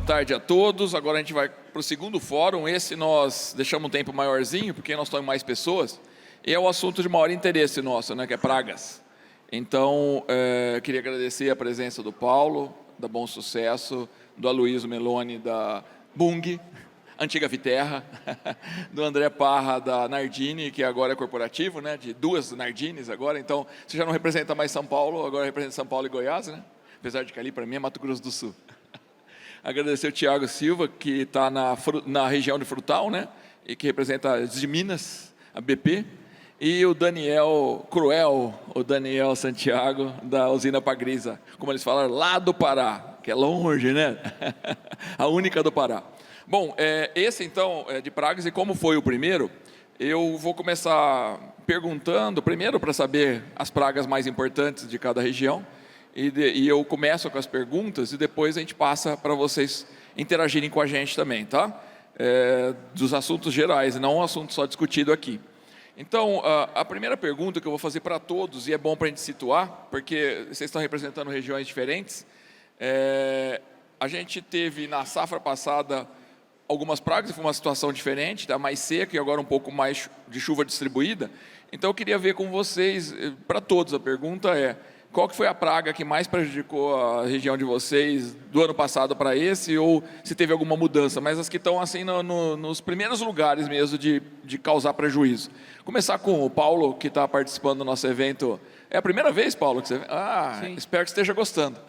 tarde a todos. Agora a gente vai para o segundo fórum. Esse nós deixamos um tempo maiorzinho, porque nós estamos mais pessoas. E é o assunto de maior interesse nosso, né, que é pragas. Então, queria agradecer a presença do Paulo, da Bom Sucesso, do Aloysio Meloni, da Bung, antiga Viterra, do André Parra, da Nardini, que agora é corporativo, né, de duas Nardines agora. Então, você já não representa mais São Paulo, agora representa São Paulo e Goiás, né? Apesar de que ali, para mim, é Mato Grosso do Sul. Agradecer o Tiago Silva, que está na região de Frutal, né? E que representa de Minas, a BP. E o Daniel Cruel, o Daniel Santiago, da usina Pagrisa. Como eles falaram, lá do Pará, que é longe, né? A única do Pará. Bom, esse então é de pragas, e como foi o primeiro, eu vou começar perguntando, primeiro para saber as pragas mais importantes de cada região. E eu começo com as perguntas e depois a gente passa para vocês interagirem com a gente também, tá? Dos assuntos gerais, não um assunto só discutido aqui. Então, a primeira pergunta que eu vou fazer para todos, e é bom para a gente situar, porque vocês estão representando regiões diferentes, a gente teve na safra passada algumas pragas, foi uma situação diferente, está mais seca e agora um pouco mais de chuva distribuída. Então, eu queria ver com vocês, para todos, a pergunta é: qual que foi a praga que mais prejudicou a região de vocês do ano passado para esse, ou se teve alguma mudança, mas as que estão assim nos primeiros lugares mesmo de causar prejuízo. Começar com o Paulo, que está participando do nosso evento. É a primeira vez, Paulo, que você... Sim. Espero que esteja gostando.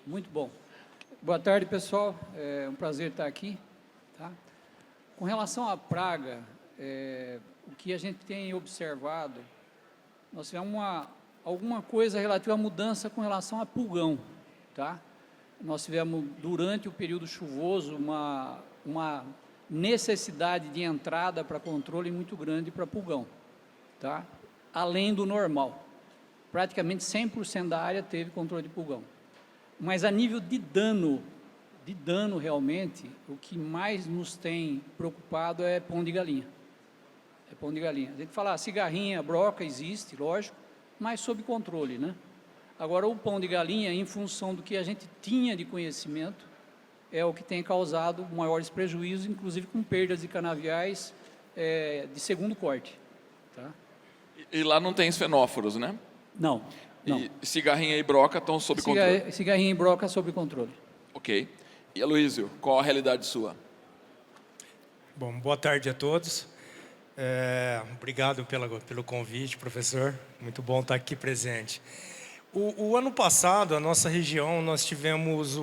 Muito bom. Boa tarde, pessoal. É um prazer estar aqui. Tá? Com relação à praga, o que a gente tem observado, nós tivemos alguma coisa relativa à mudança com relação a pulgão, tá? Nós tivemos, durante o período chuvoso, uma necessidade de entrada para controle muito grande para pulgão, tá? Além do normal. Praticamente 100% da área teve controle de pulgão. Mas a nível de dano realmente, o que mais nos tem preocupado é pão de galinha. É pão de galinha. A gente fala, cigarrinha, broca, existe, lógico, mas sob controle, né? Agora, o pão de galinha, em função do que a gente tinha de conhecimento, é o que tem causado maiores prejuízos, inclusive com perdas de canaviais de segundo corte. Tá? E lá não tem esfenóforos, né? Não. E cigarrinha e broca estão sob controle? Cigarrinha e broca sob controle. Ok. E Aloysio, qual a realidade sua? Bom, boa tarde a todos. Obrigado pelo convite, professor. Muito bom estar aqui presente. O ano passado, a nossa região, nós tivemos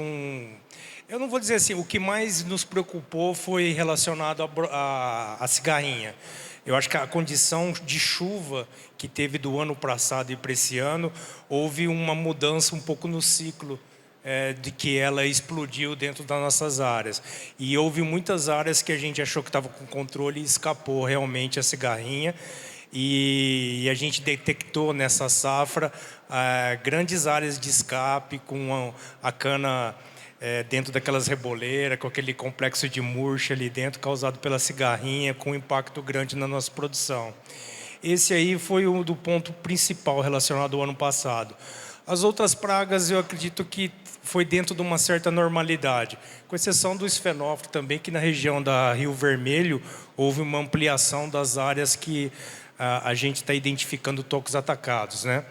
eu não vou dizer assim, o que mais nos preocupou foi relacionado à cigarrinha. Eu acho que a condição de chuva que teve do ano passado e para esse ano, houve uma mudança um pouco no ciclo de que ela explodiu dentro das nossas áreas. E houve muitas áreas que a gente achou que estava com controle e escapou realmente a cigarrinha. E a gente detectou nessa safra grandes áreas de escape com a cana dentro daquelas reboleiras, com aquele complexo de murcha ali dentro, causado pela cigarrinha, com um impacto grande na nossa produção. Esse aí foi o do ponto principal relacionado ao ano passado. As outras pragas, eu acredito que foi dentro de uma certa normalidade, com exceção do esfenófilo também, que na região da Rio Vermelho houve uma ampliação das áreas que a gente está identificando tocos atacados, né?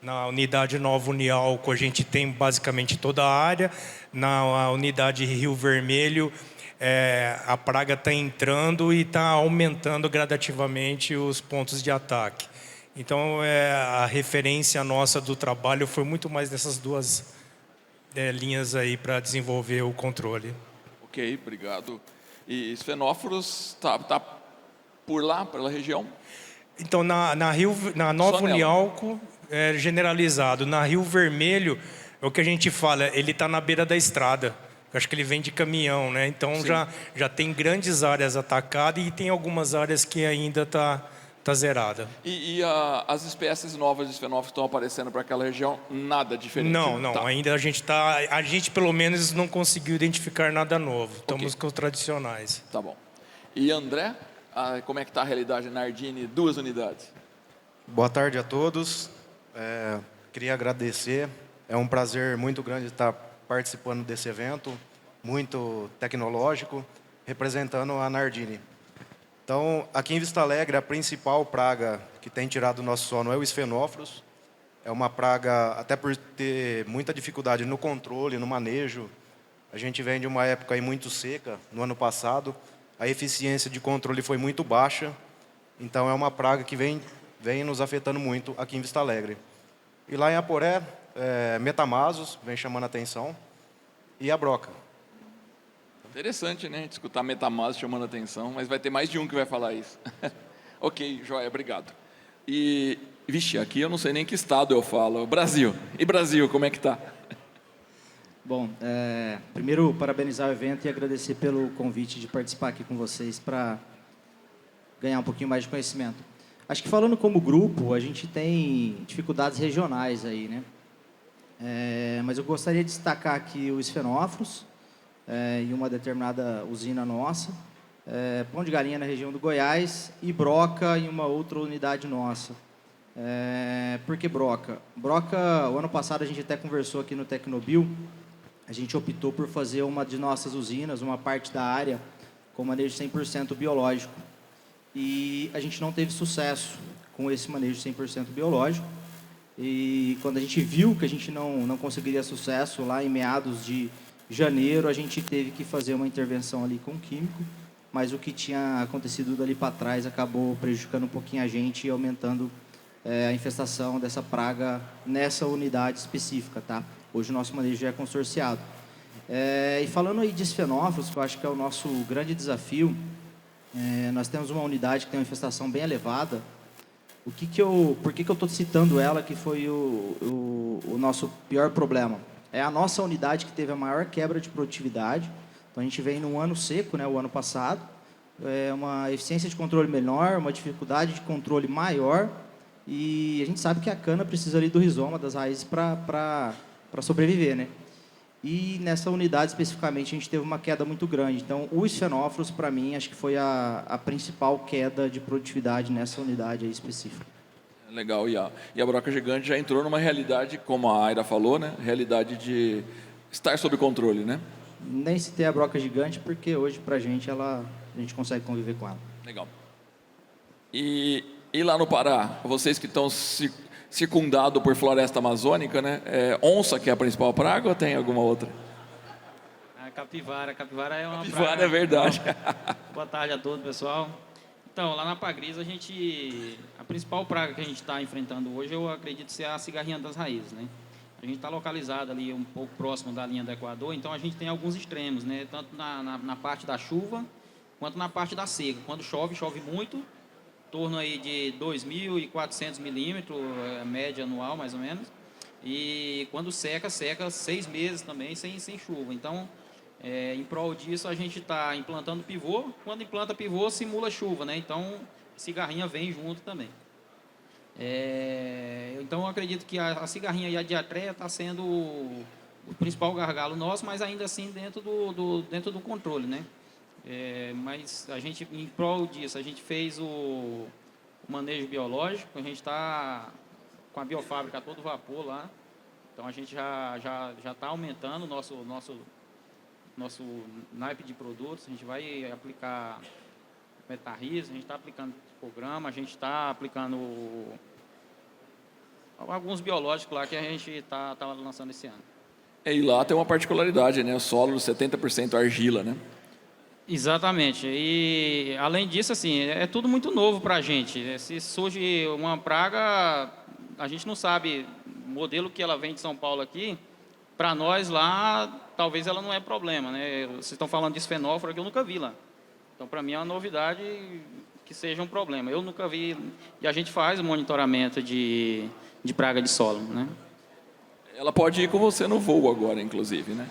Na unidade Nova Unialco, a gente tem basicamente toda a área. Na unidade Rio Vermelho, a praga está entrando e está aumentando gradativamente os pontos de ataque. Então, a referência nossa do trabalho foi muito mais nessas duas linhas aí para desenvolver o controle. Ok, obrigado. E esfenóforos tá por lá, pela região? Então, na Nova Unialco, é generalizado. Na Rio Vermelho, é o que a gente fala, ele está na beira da estrada. Eu acho que ele vem de caminhão, né? Então, já tem grandes áreas atacadas e tem algumas áreas que ainda está zerada. E as espécies novas de esfenófilos que estão aparecendo para aquela região, nada diferente? Não. Tá. Ainda a gente pelo menos não conseguiu identificar nada novo. Estamos com os tradicionais. Tá bom. E André, como é que está a realidade na Nardini, 2 unidades? Boa tarde a todos. Queria agradecer. É um prazer muito grande estar participando desse evento. muito tecnológico, representando a Nardini. Então, aqui em Vista Alegre, a principal praga que tem tirado o nosso sono é o esfenófilos. É uma praga, até por ter muita dificuldade no controle, no manejo. A gente vem de uma época aí muito seca, no ano passado. A eficiência de controle foi muito baixa. Então, é uma praga que vem nos afetando muito aqui em Vista Alegre. E lá em Aporé, metamasos, vem chamando a atenção, e a broca. Interessante, né? Escutar metamaso chamando a atenção, mas vai ter mais de um que vai falar isso. Ok, joia, obrigado. E, vixe, aqui eu não sei nem que estado eu falo. Brasil. E Brasil, como é que tá? Bom, primeiro parabenizar o evento e agradecer pelo convite de participar aqui com vocês para ganhar um pouquinho mais de conhecimento. Acho que falando como grupo, a gente tem dificuldades regionais aí, né? Mas eu gostaria de destacar aqui o esfenófilos, em uma determinada usina nossa, pão de galinha na região do Goiás e broca em uma outra unidade nossa. Por que broca? Broca, o ano passado a gente até conversou aqui no Tecnobio, a gente optou por fazer uma de nossas usinas, uma parte da área, com manejo 100% biológico. E a gente não teve sucesso com esse manejo 100% biológico. E quando a gente viu que a gente não conseguiria sucesso, lá em meados de janeiro, a gente teve que fazer uma intervenção ali com químico, mas o que tinha acontecido dali para trás acabou prejudicando um pouquinho a gente e aumentando a infestação dessa praga nessa unidade específica, tá? Hoje o nosso manejo já é consorciado. E falando aí de esfenófilos, que eu acho que é o nosso grande desafio, nós temos uma unidade que tem uma infestação bem elevada. Por que eu estou citando ela, que foi o nosso pior problema? É a nossa unidade que teve a maior quebra de produtividade. Então, a gente vem num ano seco, né, o ano passado, uma eficiência de controle menor, uma dificuldade de controle maior, e a gente sabe que a cana precisa ali do rizoma, das raízes, para sobreviver, né? E nessa unidade, especificamente, a gente teve uma queda muito grande. Então, o esfenófilos, para mim, acho que foi a principal queda de produtividade nessa unidade aí específica. Legal, e a broca gigante já entrou numa realidade, como a Aira falou, né? Realidade de estar sob controle, né? Nem citei a broca gigante, porque hoje, para a gente consegue conviver com ela. Legal. E lá no Pará, vocês que estão circundados por floresta amazônica, né? Onça que é a principal praga ou tem alguma outra? A capivara é uma Capivara praga. é verdade. Boa tarde a todos, pessoal. Então, lá na Pagris, a principal praga que a gente está enfrentando hoje, eu acredito ser a cigarrinha das raízes, né? A gente está localizado ali um pouco próximo da linha do Equador, então a gente tem alguns extremos, né? Tanto na parte da chuva, quanto na parte da seca. Quando chove muito, em torno aí de 2.400 milímetros, média anual, mais ou menos. E quando seca 6 meses também, sem chuva. Então, em prol disso, a gente está implantando pivô. Quando implanta pivô, simula chuva, né? Então, cigarrinha vem junto também. Então, eu acredito que a cigarrinha e a diarreia está sendo o principal gargalo nosso, mas ainda assim dentro do controle, né? Mas a gente, em prol disso, a gente fez o manejo biológico, a gente está com a biofábrica a todo vapor lá. Então, a gente já está aumentando o nosso naipe de produtos. A gente vai aplicar metarris, a gente está aplicando programa, a gente está aplicando alguns biológicos lá que a gente está lançando esse ano. E lá tem uma particularidade, né? O solo 70% argila, né? Exatamente. E além disso, assim, é tudo muito novo para a gente. Se surge uma praga, a gente não sabe o modelo que ela vem de São Paulo aqui. Para nós lá, talvez ela não é problema, né? Vocês estão falando de esfenóforo que eu nunca vi lá. Então, para mim é uma novidade que seja um problema. Eu nunca vi. E a gente faz o monitoramento de praga de solo, né? Ela pode ir com você no voo agora, inclusive, né?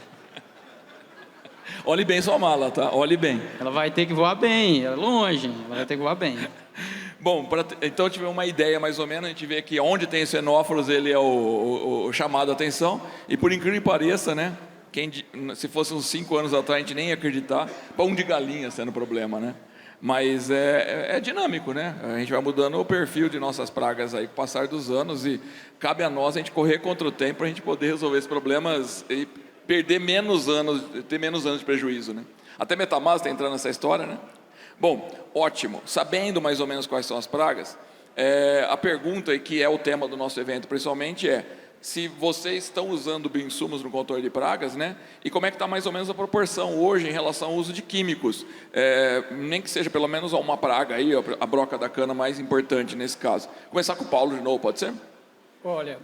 Olhe bem sua mala, tá? Olhe bem. Ela vai ter que voar bem, é longe, ela vai ter que voar bem. Bom, então eu tive uma ideia mais ou menos, a gente vê que onde tem esfenóforos ele é o chamado a atenção, e por incrível que pareça, né? Se fosse uns 5 anos atrás a gente nem ia acreditar, pão de galinha sendo problema, né? Mas é dinâmico, né? A gente vai mudando o perfil de nossas pragas aí com o passar dos anos, e cabe a nós a gente correr contra o tempo para a gente poder resolver esses problemas, e perder menos anos, ter menos anos de prejuízo, né? Até Metamasa está entrando nessa história, né? Bom, ótimo. Sabendo mais ou menos quais são as pragas, a pergunta, que é o tema do nosso evento principalmente, é se vocês estão usando bioinsumos no controle de pragas, né? E como é que está mais ou menos a proporção hoje em relação ao uso de químicos, nem que seja pelo menos uma praga aí, a broca da cana mais importante nesse caso. Começar com o Paulo de novo, pode ser? Olha,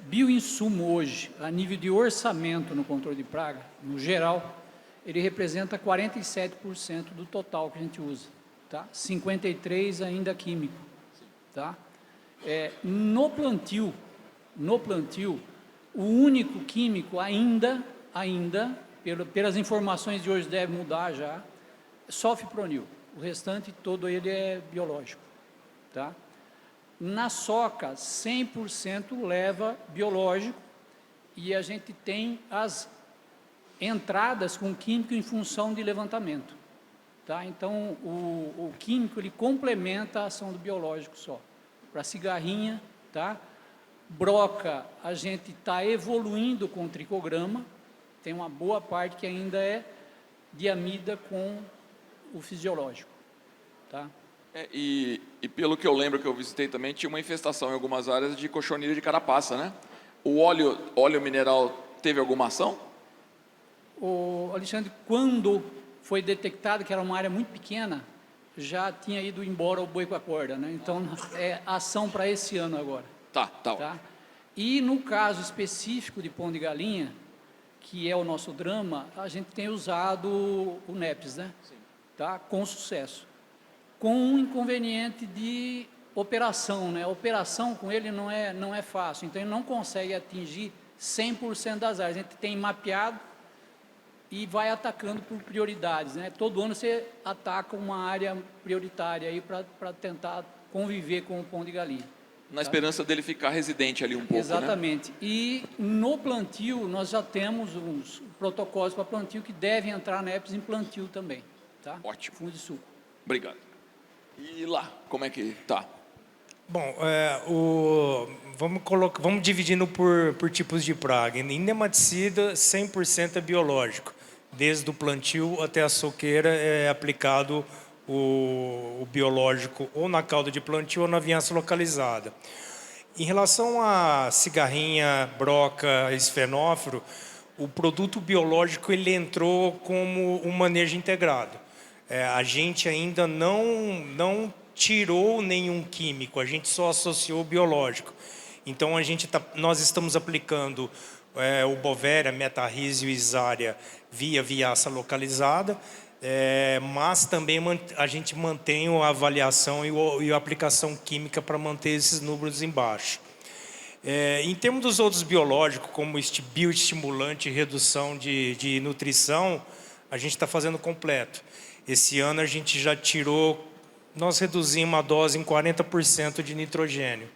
bioinsumo hoje, a nível de orçamento no controle de praga, no geral, ele representa 47% do total que a gente usa, tá? 53% ainda químico, tá? No plantio, o único químico ainda, pelas informações de hoje deve mudar já, sofipronil. O restante todo ele é biológico, tá? Na soca, 100% leva biológico e a gente tem as entradas com químico em função de levantamento, tá? Então, o químico, ele complementa a ação do biológico só. Para cigarrinha, tá? Broca, a gente está evoluindo com o tricograma, tem uma boa parte que ainda é diamida com o fisiológico, tá? E pelo que eu lembro que eu visitei também, tinha uma infestação em algumas áreas de cochonilha de carapaça, né? O óleo mineral teve alguma ação? O Alexandre, quando foi detectado que era uma área muito pequena, já tinha ido embora o boi com a corda, né? Então, é ação para esse ano agora. Tá. E no caso específico de pão de galinha, que é o nosso drama, a gente tem usado o NEPS, né? Sim. Tá? Com sucesso. Com um inconveniente de operação, né? A operação com ele não é fácil, então ele não consegue atingir 100% das áreas. A gente tem mapeado e vai atacando por prioridades, né? Todo ano você ataca uma área prioritária aí para tentar conviver com o pão de galinha. Na esperança dele ficar residente ali um pouco, Exatamente. Né? E no plantio, nós já temos uns protocolos para plantio que devem entrar na EPS em plantio também, tá? Ótimo. Fundo de suco. Obrigado. E lá, como é que tá? Bom, vamos dividindo por tipos de praga. Em nematicida, 100% é biológico. Desde o plantio até a soqueira é aplicado o biológico ou na cauda de plantio ou na vinhaça localizada. Em relação à cigarrinha, broca, esfenófilo, o produto biológico ele entrou como um manejo integrado. A gente ainda não tirou nenhum químico, a gente só associou o biológico. Então nós estamos aplicando o Bovéria, Metarrhizio e Isária via vinhaça localizada, mas também a gente mantém a avaliação e a aplicação química para manter esses números embaixo. Em termos dos outros biológicos, como bioestimulante e redução de nutrição, a gente está fazendo completo. Esse ano a gente já nós reduzimos a dose em 40% de nitrogênio.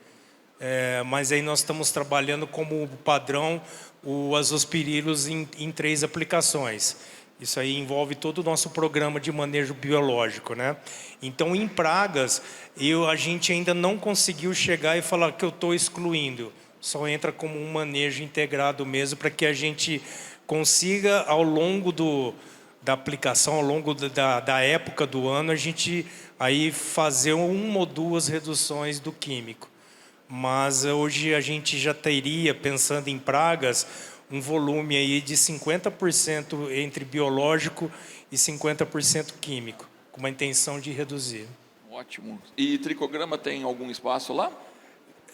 Mas aí nós estamos trabalhando como padrão o azospirilos em 3 aplicações. Isso aí envolve todo o nosso programa de manejo biológico, né? Então, em pragas, a gente ainda não conseguiu chegar e falar que eu estou excluindo. Só entra como um manejo integrado mesmo, para que a gente consiga, ao longo da aplicação, ao longo da época do ano, a gente aí fazer 1 ou 2 reduções do químico. Mas hoje a gente já teria, pensando em pragas, um volume aí de 50% entre biológico e 50% químico, com uma intenção de reduzir. Ótimo. E tricograma tem algum espaço lá?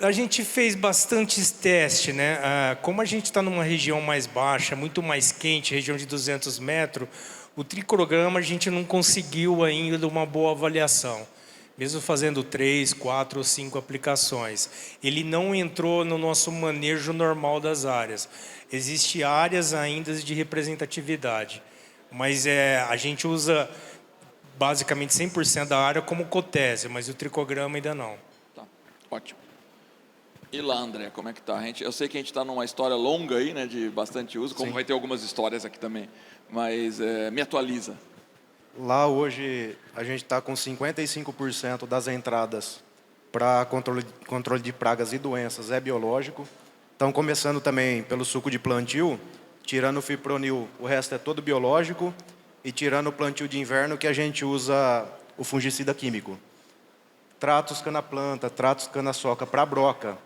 A gente fez bastantes testes, né? Como a gente está numa região mais baixa, muito mais quente, região de 200 metros, o tricograma a gente não conseguiu ainda uma boa avaliação. Mesmo fazendo 3, 4 ou 5 aplicações. Ele não entrou no nosso manejo normal das áreas. Existem áreas ainda de representatividade, mas a gente usa basicamente 100% da área como cotésia, mas o tricograma ainda não. Tá, ótimo. E lá, André, como é que tá? Eu sei que a gente está numa história longa aí, né, de bastante uso, como vai ter algumas histórias aqui também, mas me atualiza. Lá hoje a gente está com 55% das entradas para controle de pragas e doenças é biológico. Então, começando também pelo suco de plantio, tirando o fipronil, o resto é todo biológico, e tirando o plantio de inverno, que a gente usa o fungicida químico. Tratos cana-planta, tratos cana-soca para broca.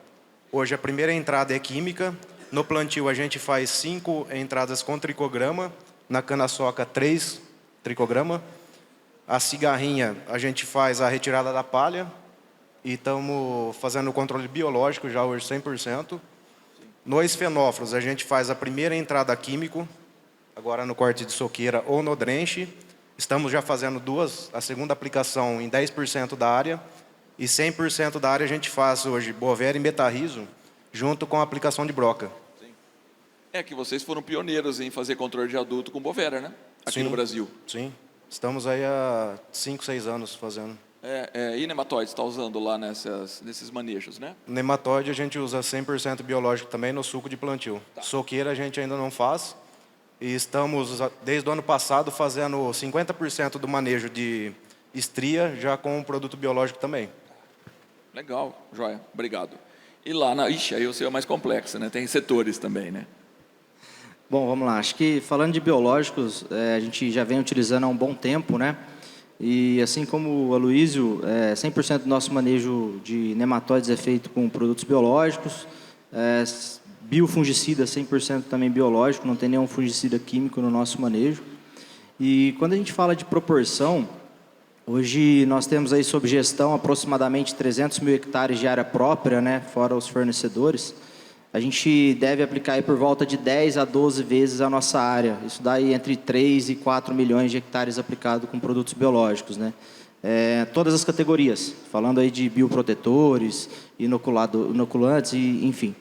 Hoje a primeira entrada é química. No plantio a gente faz 5 entradas com tricograma, na cana-soca 3 tricograma. A cigarrinha a gente faz a retirada da palha e estamos fazendo o controle biológico já hoje 100%. No esfenófilos a gente faz a primeira entrada químico, agora no corte de soqueira ou no drenche. Estamos já fazendo a segunda aplicação em 10% da área. E 100% da área a gente faz hoje Bovéria e metarrizo, junto com a aplicação de broca. Sim. É que vocês foram pioneiros em fazer controle de adulto com Bovéria, né? Aqui Sim, no Brasil. Sim, estamos aí há 5, 6 anos fazendo. E nematóide está usando lá nesses manejos, né? Nematóide a gente usa 100% biológico também no suco de plantio. Tá. Soqueira a gente ainda não faz. E estamos, desde o ano passado, fazendo 50% do manejo de estria já com o produto biológico também. Legal, joia, obrigado. E lá aí o seu é mais complexo, né? Tem setores também, né? Bom, vamos lá. Acho que falando de biológicos, a gente já vem utilizando há um bom tempo, né? E assim como o Aloysio, 100% do nosso manejo de nematóides é feito com produtos biológicos, biofungicida 100% também biológico, não tem nenhum fungicida químico no nosso manejo. E quando a gente fala de proporção, hoje nós temos aí sob gestão aproximadamente 300 mil hectares de área própria, né, fora os fornecedores. A gente deve aplicar aí por volta de 10 a 12 vezes a nossa área. Isso dá aí entre 3 e 4 milhões de hectares aplicado com produtos biológicos, né? Todas as categorias, falando aí de bioprotetores, inoculantes, e, enfim.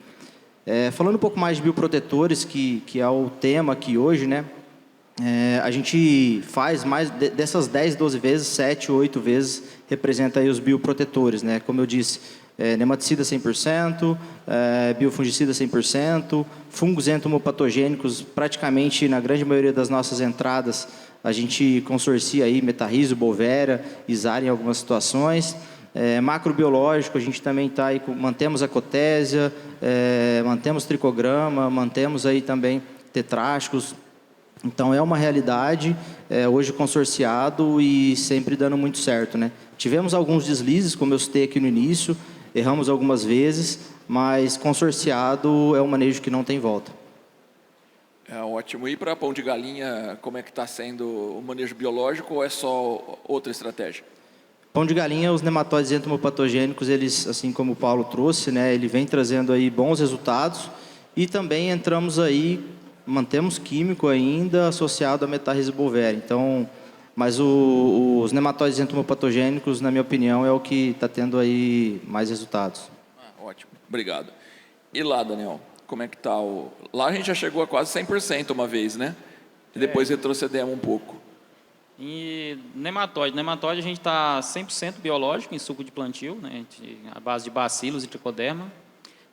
Falando um pouco mais de bioprotetores, que é o tema aqui hoje, né? A gente faz mais dessas 10, 12 vezes, 7, 8 vezes representa aí os bioprotetores, né? Como eu disse, nematicida 100%, biofungicida 100%, fungos entomopatogênicos, praticamente na grande maioria das nossas entradas, a gente consorcia aí metarrizo, bovéria, isara em algumas situações. Macrobiológico, a gente também está aí, mantemos a cotésia, mantemos tricograma, mantemos aí também tetráticos. Então, é uma realidade, hoje consorciado e sempre dando muito certo, né? Tivemos alguns deslizes, como eu citei aqui no início, erramos algumas vezes, mas consorciado é um manejo que não tem volta. Ótimo. E para pão de galinha, como é que está sendo o manejo biológico ou é só outra estratégia? Pão de galinha, os nematóides entomopatogênicos, eles, assim como o Paulo trouxe, né, ele vem trazendo aí bons resultados e também entramos aí, mantemos químico ainda associado a metarrizo bovéria. Então, mas os nematóides entomopatogênicos, na minha opinião, é o que está tendo aí mais resultados. Ótimo, obrigado. E lá, Daniel, como é que está? Lá a gente já chegou a quase 100% uma vez, né? E depois retrocedemos um pouco. E nematóide a gente está 100% biológico em suco de plantio, né? A base de bacilos e tricoderma.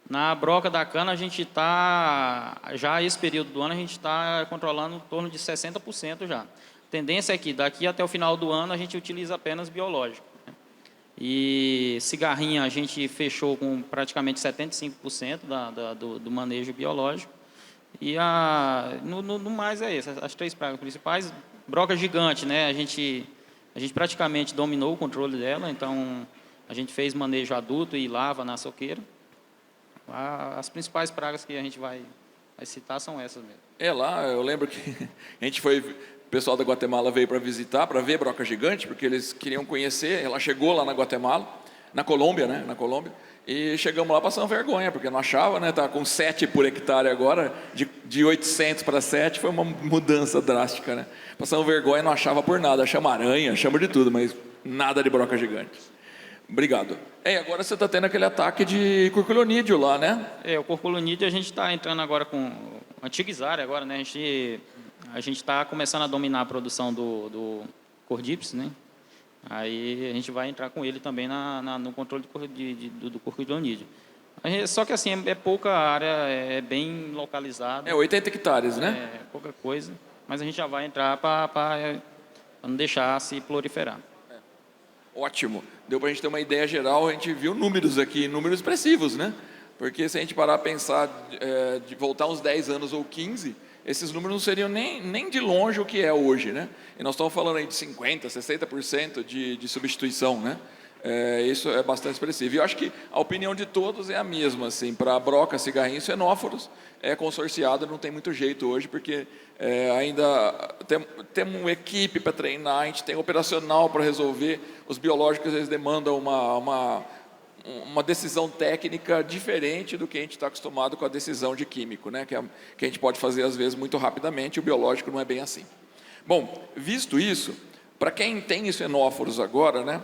Na broca da cana a gente está, já esse período do ano, a gente está controlando em torno de 60% já. A tendência é que daqui até o final do ano a gente utiliza apenas biológico, né? E cigarrinha a gente fechou com praticamente 75% do manejo biológico. E no mais é isso, as 3 pragas principais. Broca gigante, né? A gente praticamente dominou o controle dela, então a gente fez manejo adulto e lava na soqueira. As principais pragas que a gente vai citar são essas mesmo. Lá eu lembro que a gente foi, o pessoal da Guatemala veio para visitar, para ver broca gigante, porque eles queriam conhecer. Ela chegou lá na Guatemala, na Colômbia, né? Na Colômbia. E chegamos lá passando vergonha, porque não achava, né? Estava com 7 por hectare agora, de 800 para 7, foi uma mudança drástica, né? Passando vergonha, não achava por nada, chama aranha, chama de tudo, mas nada de broca gigante. Obrigado. Agora você está tendo aquele ataque de curculonídeo lá, né? O curculonídeo a gente está entrando agora com a antiga isária agora, né? A gente está começando a dominar a produção do Cordyceps, né? Aí a gente vai entrar com ele também no controle do curculonídeo. Só que assim, é pouca área, é bem localizada. 80 hectares, né? É pouca coisa, mas a gente já vai entrar para não deixar se proliferar. Ótimo. Deu para a gente ter uma ideia geral, a gente viu números aqui, números expressivos, né? Porque se a gente parar a pensar de voltar uns 10 anos ou 15, esses números não seriam nem de longe o que é hoje, né? E nós estamos falando aí de 50%, 60% de substituição, né? Isso é bastante expressivo. E eu acho que a opinião de todos é a mesma, assim, para broca, cigarrinho, fenóforos, é consorciado, não tem muito jeito hoje, porque ainda temos uma equipe para treinar, a gente tem operacional para resolver, os biológicos eles demandam uma decisão técnica diferente do que a gente está acostumado com a decisão de químico, né? Que a gente pode fazer às vezes muito rapidamente, o biológico não é bem assim. Bom, visto isso, para quem tem os fenóforos agora, né?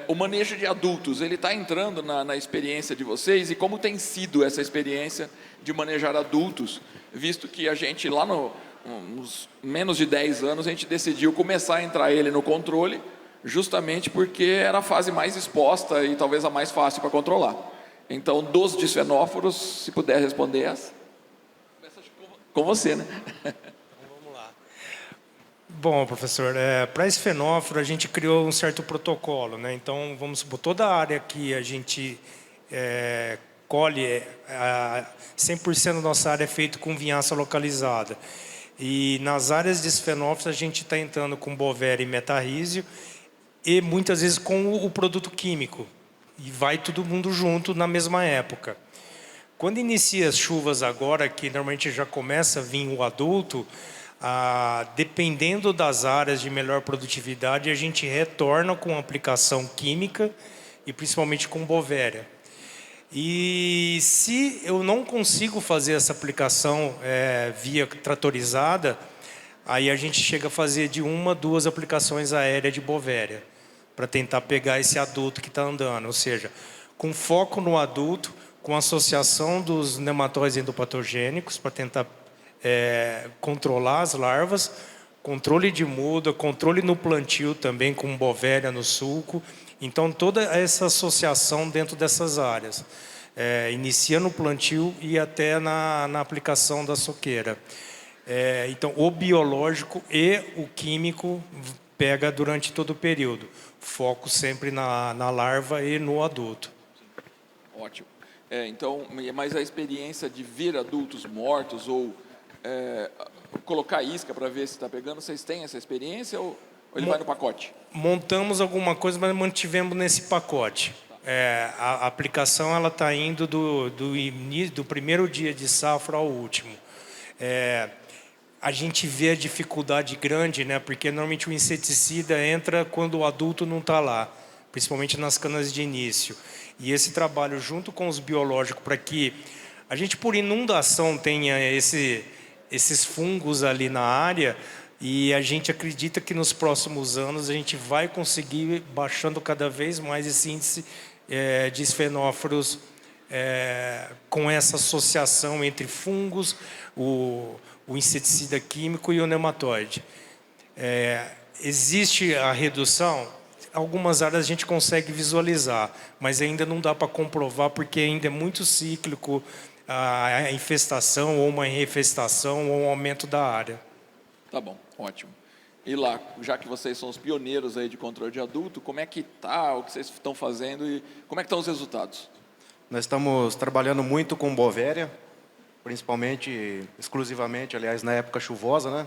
O manejo de adultos, ele está entrando na experiência de vocês, e como tem sido essa experiência de manejar adultos, visto que a gente lá nos menos de 10 anos, a gente decidiu começar a entrar ele no controle, justamente porque era a fase mais exposta e talvez a mais fácil para controlar. Então, dos disfenóforos, se puder responder essa, começa com você, né? Bom, professor, para esse fenóforo a gente criou um certo protocolo, né? Então, vamos supor, toda a área que a gente colhe, 100% da nossa área é feito com vinhaça localizada. E nas áreas de fenóforos a gente está entrando com bovéria e metarrísio e muitas vezes com o produto químico. E vai todo mundo junto na mesma época. Quando inicia as chuvas agora, que normalmente já começa a vir o adulto, dependendo das áreas de melhor produtividade, a gente retorna com aplicação química e principalmente com bovéria. E se eu não consigo fazer essa aplicação via tratorizada, aí a gente chega a fazer de 1 a 2 aplicações aéreas de bovéria, para tentar pegar esse adulto que está andando, ou seja, com foco no adulto, com associação dos nematóides endopatogênicos, para tentar controlar as larvas, controle de muda, controle no plantio também com bovéria no sulco. Então, toda essa associação dentro dessas áreas, inicia no plantio e até na aplicação da soqueira. Então, o biológico e o químico pega durante todo o período. Foco sempre na larva e no adulto. Ótimo. Então, mas a experiência de ver adultos mortos ou colocar isca para ver se está pegando, vocês têm essa experiência ou ele vai no pacote? Montamos alguma coisa, mas mantivemos nesse pacote. A aplicação ela está indo do primeiro dia de safra ao último. A gente vê a dificuldade grande, né? Porque normalmente o inseticida entra quando o adulto não está lá, principalmente nas canas de início. E esse trabalho junto com os biológicos para que a gente por inundação tenha esses fungos ali na área, e a gente acredita que nos próximos anos a gente vai conseguir baixando cada vez mais esse índice de esfenóforos com essa associação entre fungos, o inseticida químico e o nematóide. Existe a redução? Algumas áreas a gente consegue visualizar, mas ainda não dá para comprovar porque ainda é muito cíclico a infestação ou uma refestação ou um aumento da área. Tá bom, ótimo. E lá, já que vocês são os pioneiros aí de controle de adulto, como é que está, o que vocês estão fazendo e como é que estão os resultados? Nós estamos trabalhando muito com bovéria, principalmente, exclusivamente, aliás, na época chuvosa, né?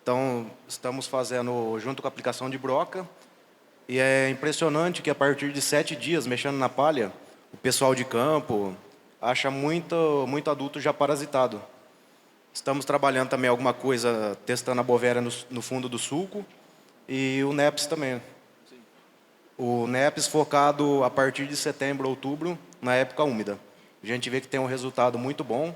Então, estamos fazendo junto com a aplicação de broca, e é impressionante que a partir de 7 dias, mexendo na palha, o pessoal de campo acha muito adulto já parasitado. Estamos trabalhando também alguma coisa, testando a bovéria no fundo do sulco e o NEPS também. Sim. O NEPS focado a partir de setembro, outubro, na época úmida. A gente vê que tem um resultado muito bom.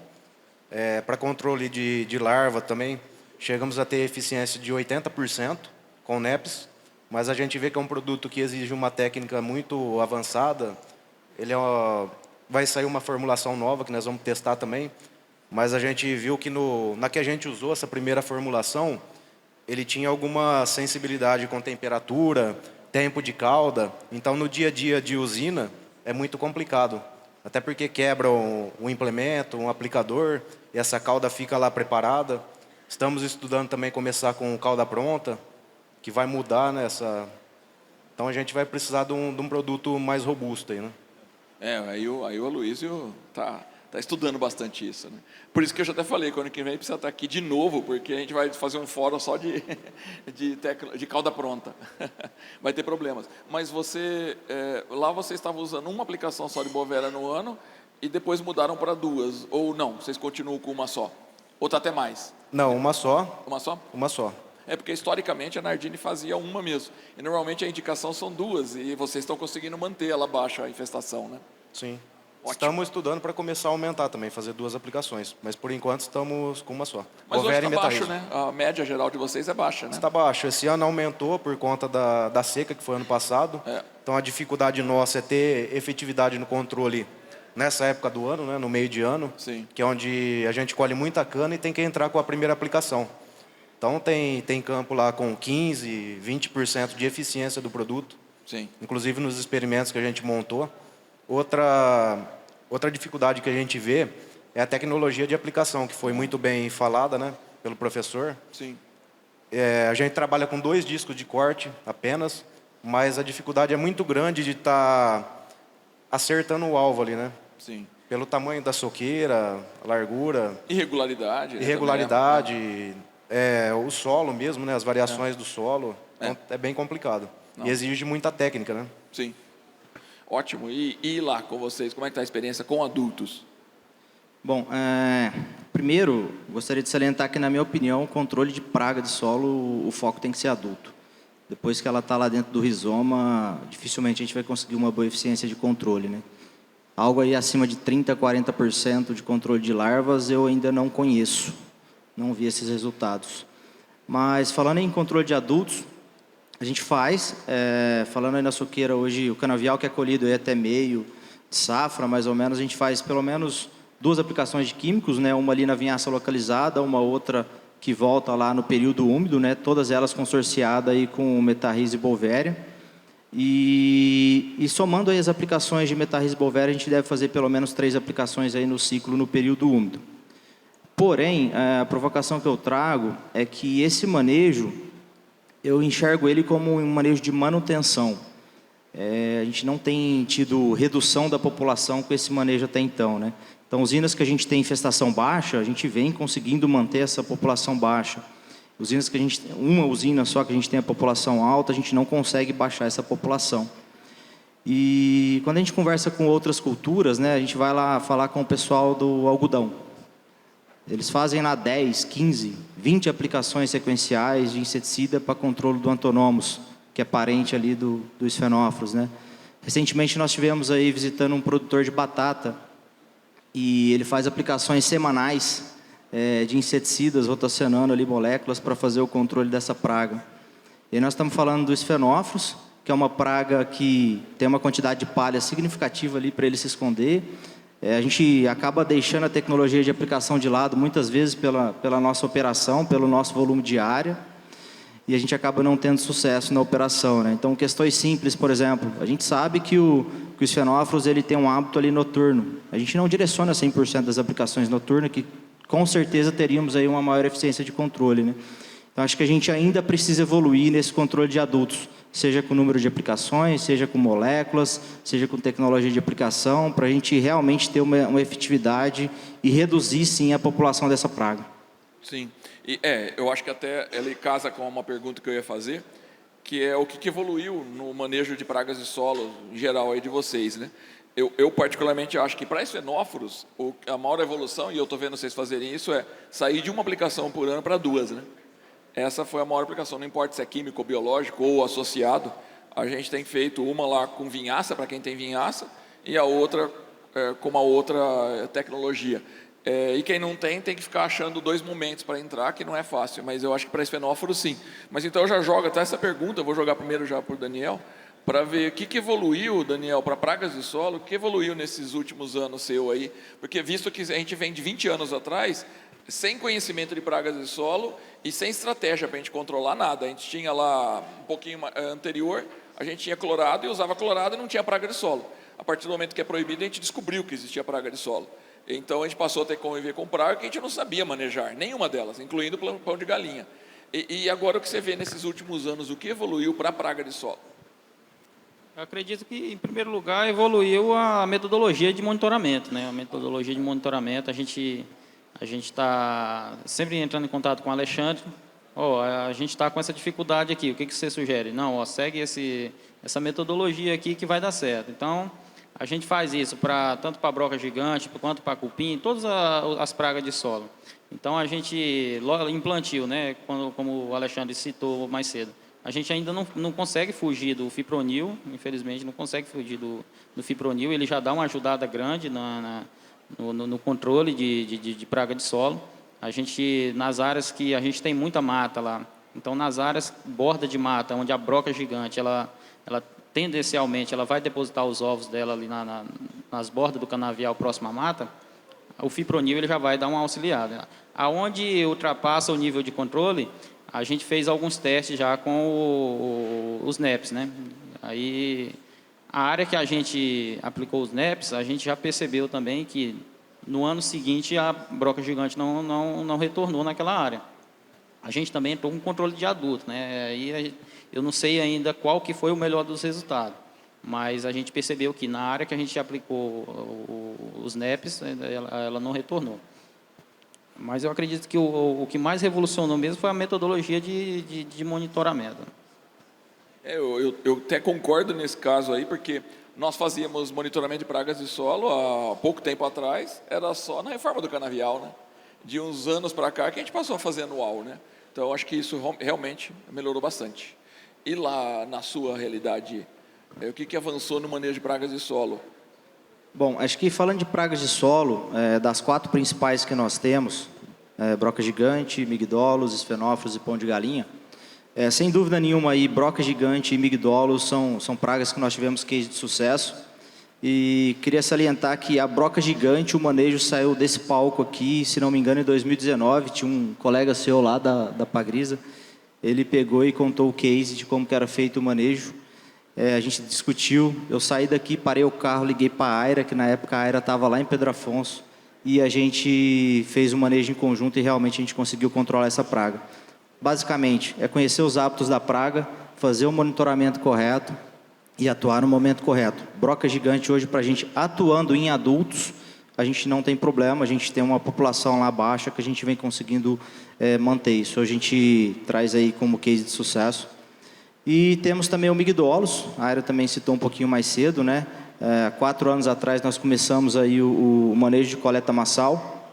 Para controle de larva também, chegamos a ter eficiência de 80% com o NEPS, mas a gente vê que é um produto que exige uma técnica muito avançada. Vai sair uma formulação nova que nós vamos testar também, mas a gente viu que na que a gente usou essa primeira formulação, ele tinha alguma sensibilidade com temperatura, tempo de cauda, então no dia a dia de usina é muito complicado, até porque quebra um implemento, um aplicador, e essa cauda fica lá preparada. Estamos estudando também começar com cauda pronta, que vai mudar nessa. Então a gente vai precisar de um produto mais robusto aí, né? Aí o Aloysio estudando bastante isso, né? Por isso que eu já até falei, quando que vem precisa estar aqui de novo, porque a gente vai fazer um fórum só de cauda pronta. Vai ter problemas. Mas lá você estava usando uma aplicação só de Bovera no ano e depois mudaram para 2, ou não? Vocês continuam com uma só? Ou está até mais? Não, uma só. Uma só? Uma só. É porque historicamente a Nardini fazia uma mesmo. E normalmente a indicação são 2 e vocês estão conseguindo manter ela baixa, a infestação, né? Sim. Ótimo. Estamos estudando para começar a aumentar também, fazer 2 aplicações. Mas por enquanto estamos com uma só. Mas hoje Bovera está e baixo, metarrismo. né? A média geral de vocês é baixa, né? Está baixo. Esse ano aumentou por conta da seca que foi ano passado. Então a dificuldade nossa é ter efetividade no controle nessa época do ano, né, no meio de ano, Sim. que é onde a gente colhe muita cana e tem que entrar com a primeira aplicação. Então tem campo lá com 15%, 20% de eficiência do produto, Sim. inclusive nos experimentos que a gente montou. Outra dificuldade que a gente vê é a tecnologia de aplicação, que foi muito bem falada, né, pelo professor. Sim. A gente trabalha com 2 discos de corte apenas, mas a dificuldade é muito grande de estar acertando o alvo ali, né? Sim. Pelo tamanho da soqueira, a largura, Irregularidade. irregularidade, o solo mesmo, né? As variações do solo. Então, é bem complicado. Não. E exige muita técnica, né? Sim. Ótimo. E lá com vocês, como é que está a experiência com adultos? Bom, primeiro, gostaria de salientar que, na minha opinião, o controle de praga de solo, o foco tem que ser adulto. Depois que ela está lá dentro do rizoma, dificilmente a gente vai conseguir uma boa eficiência de controle, né? Algo aí acima de 30%, 40% de controle de larvas eu ainda não conheço. Não vi esses resultados. Mas falando em controle de adultos, a gente faz, falando aí na soqueira hoje, o canavial que é colhido aí até meio de safra, mais ou menos, a gente faz pelo menos 2 aplicações de químicos, né? Uma ali na vinhaça localizada, uma outra que volta lá no período úmido, né? Todas elas consorciadas aí com Metarhiz e Bovéria. E somando aí as aplicações de Metarhiz e Bovéria, a gente deve fazer pelo menos 3 aplicações aí no ciclo no período úmido. Porém, a provocação que eu trago é que esse manejo, eu enxergo ele como um manejo de manutenção. A gente não tem tido redução da população com esse manejo até então, né? Então, usinas que a gente tem infestação baixa, a gente vem conseguindo manter essa população baixa. Usinas que uma usina só que a gente tem a população alta, a gente não consegue baixar essa população. E quando a gente conversa com outras culturas, né, a gente vai lá falar com o pessoal do algodão. Eles fazem lá 10, 15, 20 aplicações sequenciais de inseticida para controle do Antonomus, que é parente ali do Sphenophrus, né? Recentemente nós estivemos aí visitando um produtor de batata e ele faz aplicações semanais de inseticidas, rotacionando ali moléculas para fazer o controle dessa praga. E aí nós estamos falando do Sphenophrus, que é uma praga que tem uma quantidade de palha significativa ali para ele se esconder. A gente acaba deixando a tecnologia de aplicação de lado, muitas vezes pela nossa operação, pelo nosso volume de área, e a gente acaba não tendo sucesso na operação, né? Então, questões simples, por exemplo, a gente sabe que o Sphenophrus ele tem um hábito ali noturno. A gente não direciona 100% das aplicações noturnas, que com certeza teríamos aí uma maior eficiência de controle, né? Então, acho que a gente ainda precisa evoluir nesse controle de adultos, seja com número de aplicações, seja com moléculas, seja com tecnologia de aplicação, para a gente realmente ter uma efetividade e reduzir, sim, a população dessa praga. Sim. E, eu acho que até ele casa com uma pergunta que eu ia fazer, que é o que evoluiu no manejo de pragas de solo, em geral, aí de vocês, né? Eu particularmente acho que para Sphenophrus, a maior evolução, e eu estou vendo vocês fazerem isso, é sair de uma aplicação por ano para 2, né? Essa foi a maior aplicação, não importa se é químico, biológico ou associado. A gente tem feito uma lá com vinhaça, para quem tem vinhaça, e a outra com uma outra tecnologia. E quem não tem que ficar achando 2 momentos para entrar, que não é fácil, mas eu acho que para Sphenophrus sim. Mas então eu já jogo até essa pergunta, eu vou jogar primeiro já para o Daniel, para ver o que evoluiu, Daniel, para pragas de solo, o que evoluiu nesses últimos anos seu aí, porque visto que a gente vem de 20 anos atrás, sem conhecimento de pragas de solo e sem estratégia para a gente controlar nada. A gente tinha lá, um pouquinho anterior, a gente tinha clorado e usava clorado e não tinha praga de solo. A partir do momento que é proibido, a gente descobriu que existia praga de solo. Então a gente passou a ter que conviver com praga que a gente não sabia manejar, nenhuma delas, incluindo o pão de galinha. E agora o que você vê nesses últimos anos, o que evoluiu para a praga de solo? Eu acredito que, em primeiro lugar, evoluiu a metodologia de monitoramento, né? A metodologia de monitoramento, a gente está sempre entrando em contato com o Alexandre. A gente está com essa dificuldade aqui, o que você sugere? Não, segue essa metodologia aqui que vai dar certo. Então, a gente faz isso tanto para broca gigante, quanto para cupim, todas as pragas de solo. Então, a gente, em plantio, né? Como o Alexandre citou mais cedo, a gente ainda não consegue fugir do fipronil, infelizmente, não consegue fugir do fipronil. Ele já dá uma ajudada grande no controle de praga de solo. A gente, nas áreas que a gente tem muita mata lá, então nas áreas borda de mata, onde a broca gigante, ela tendencialmente ela vai depositar os ovos dela ali nas bordas do canavial próximo à mata, o fipronil ele já vai dar uma auxiliada. Aonde ultrapassa o nível de controle, a gente fez alguns testes já com os NEPs, né? Aí, a área que a gente aplicou os NEPs, a gente já percebeu também que no ano seguinte a broca gigante não retornou naquela área. A gente também entrou com controle de adulto, né? Aí eu não sei ainda qual que foi o melhor dos resultados, mas a gente percebeu que na área que a gente aplicou os NEPs, ela não retornou. Mas eu acredito que o que mais revolucionou mesmo foi a metodologia de monitoramento. Eu até concordo nesse caso aí, porque nós fazíamos monitoramento de pragas de solo há pouco tempo atrás, era só na reforma do canavial, né? De uns anos para cá que a gente passou a fazer anual, né? Então, eu acho que isso realmente melhorou bastante. E lá, na sua realidade, o que avançou no manejo de pragas de solo? Bom, acho que falando de pragas de solo, das 4 principais que nós temos, broca gigante, migdolos, esfenófilos e pão de galinha, sem dúvida nenhuma aí, broca gigante e migdolos são pragas que nós tivemos case de sucesso. E queria salientar que a broca gigante, o manejo saiu desse palco aqui, se não me engano, em 2019, tinha um colega seu lá da Pagrisa, ele pegou e contou o case de como que era feito o manejo. A gente discutiu, eu saí daqui, parei o carro, liguei para a Aira, que na época a Aira estava lá em Pedro Afonso, e a gente fez um manejo em conjunto e realmente a gente conseguiu controlar essa praga. Basicamente, é conhecer os hábitos da praga, fazer o monitoramento correto e atuar no momento correto. Broca gigante hoje, para a gente atuando em adultos, a gente não tem problema, a gente tem uma população lá baixa que a gente vem conseguindo manter isso. A gente traz aí como case de sucesso. E temos também o migdolos, a Aira também citou um pouquinho mais cedo, né? 4 anos atrás nós começamos aí o manejo de coleta massal.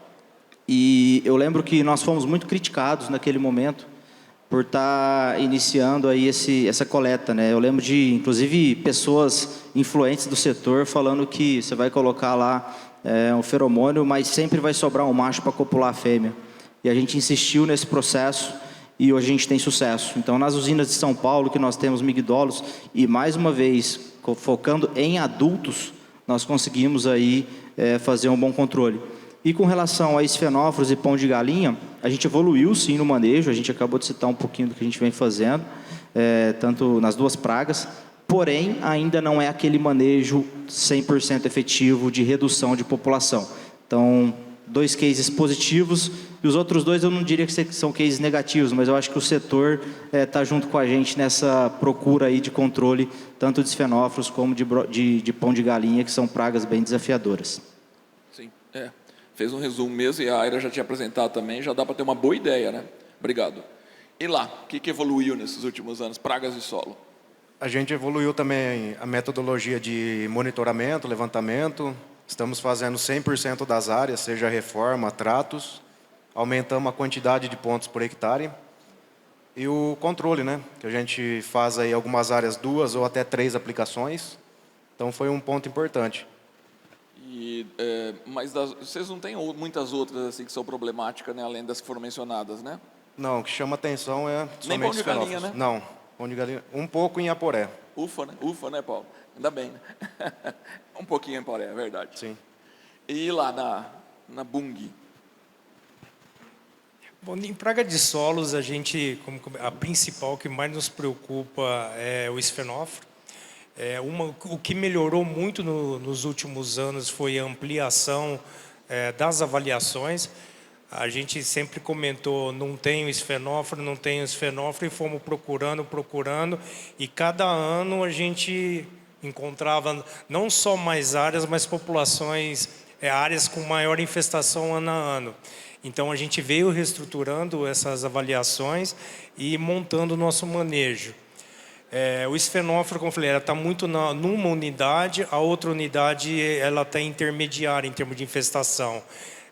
E eu lembro que nós fomos muito criticados naquele momento por estar iniciando aí essa coleta, né? Eu lembro de, inclusive, pessoas influentes do setor falando que você vai colocar lá um feromônio, mas sempre vai sobrar um macho para copular a fêmea. E a gente insistiu nesse processo e hoje a gente tem sucesso. Então, nas usinas de São Paulo, que nós temos migdolos, e mais uma vez, focando em adultos, nós conseguimos aí fazer um bom controle. E com relação a esfenóforos e pão de galinha, a gente evoluiu sim no manejo, a gente acabou de citar um pouquinho do que a gente vem fazendo, tanto nas 2 pragas, porém ainda não é aquele manejo 100% efetivo de redução de população. Então, 2 cases positivos, e os outros 2 eu não diria que são cases negativos, mas eu acho que o setor está junto com a gente nessa procura aí de controle, tanto de esfenóforos como de pão de galinha, que são pragas bem desafiadoras. Sim, fez um resumo mesmo, e a Aira já tinha apresentado também, já dá para ter uma boa ideia, né? Obrigado. E lá, o que evoluiu nesses últimos anos? Pragas de solo. A gente evoluiu também a metodologia de monitoramento, levantamento. Estamos fazendo 100% das áreas, seja reforma, tratos. Aumentamos a quantidade de pontos por hectare. E o controle, né? Que a gente faz aí algumas áreas 2 ou até 3 aplicações. Então foi um ponto importante. Mas vocês não têm muitas outras assim que são problemáticas, né? Além das que foram mencionadas, né? Não, o que chama atenção é nem pão de galinha, né? Não, pão de galinha, um pouco em Aporé. Ufa, né, Paulo? Ainda bem, né? Um pouquinho em Aporé, é verdade. Sim. E lá na Bung? Bom, em praga de solos, a principal que mais nos preocupa é o esfenófilo. O que melhorou muito nos últimos anos foi a ampliação das avaliações. A gente sempre comentou, não tem o esfenófilo, e fomos procurando, e cada ano a gente encontrava não só mais áreas, mas populações, áreas com maior infestação ano a ano. Então, a gente veio reestruturando essas avaliações e montando o nosso manejo. O esfenófilo, como eu falei, ela está muito numa unidade, a outra unidade ela está intermediária em termos de infestação.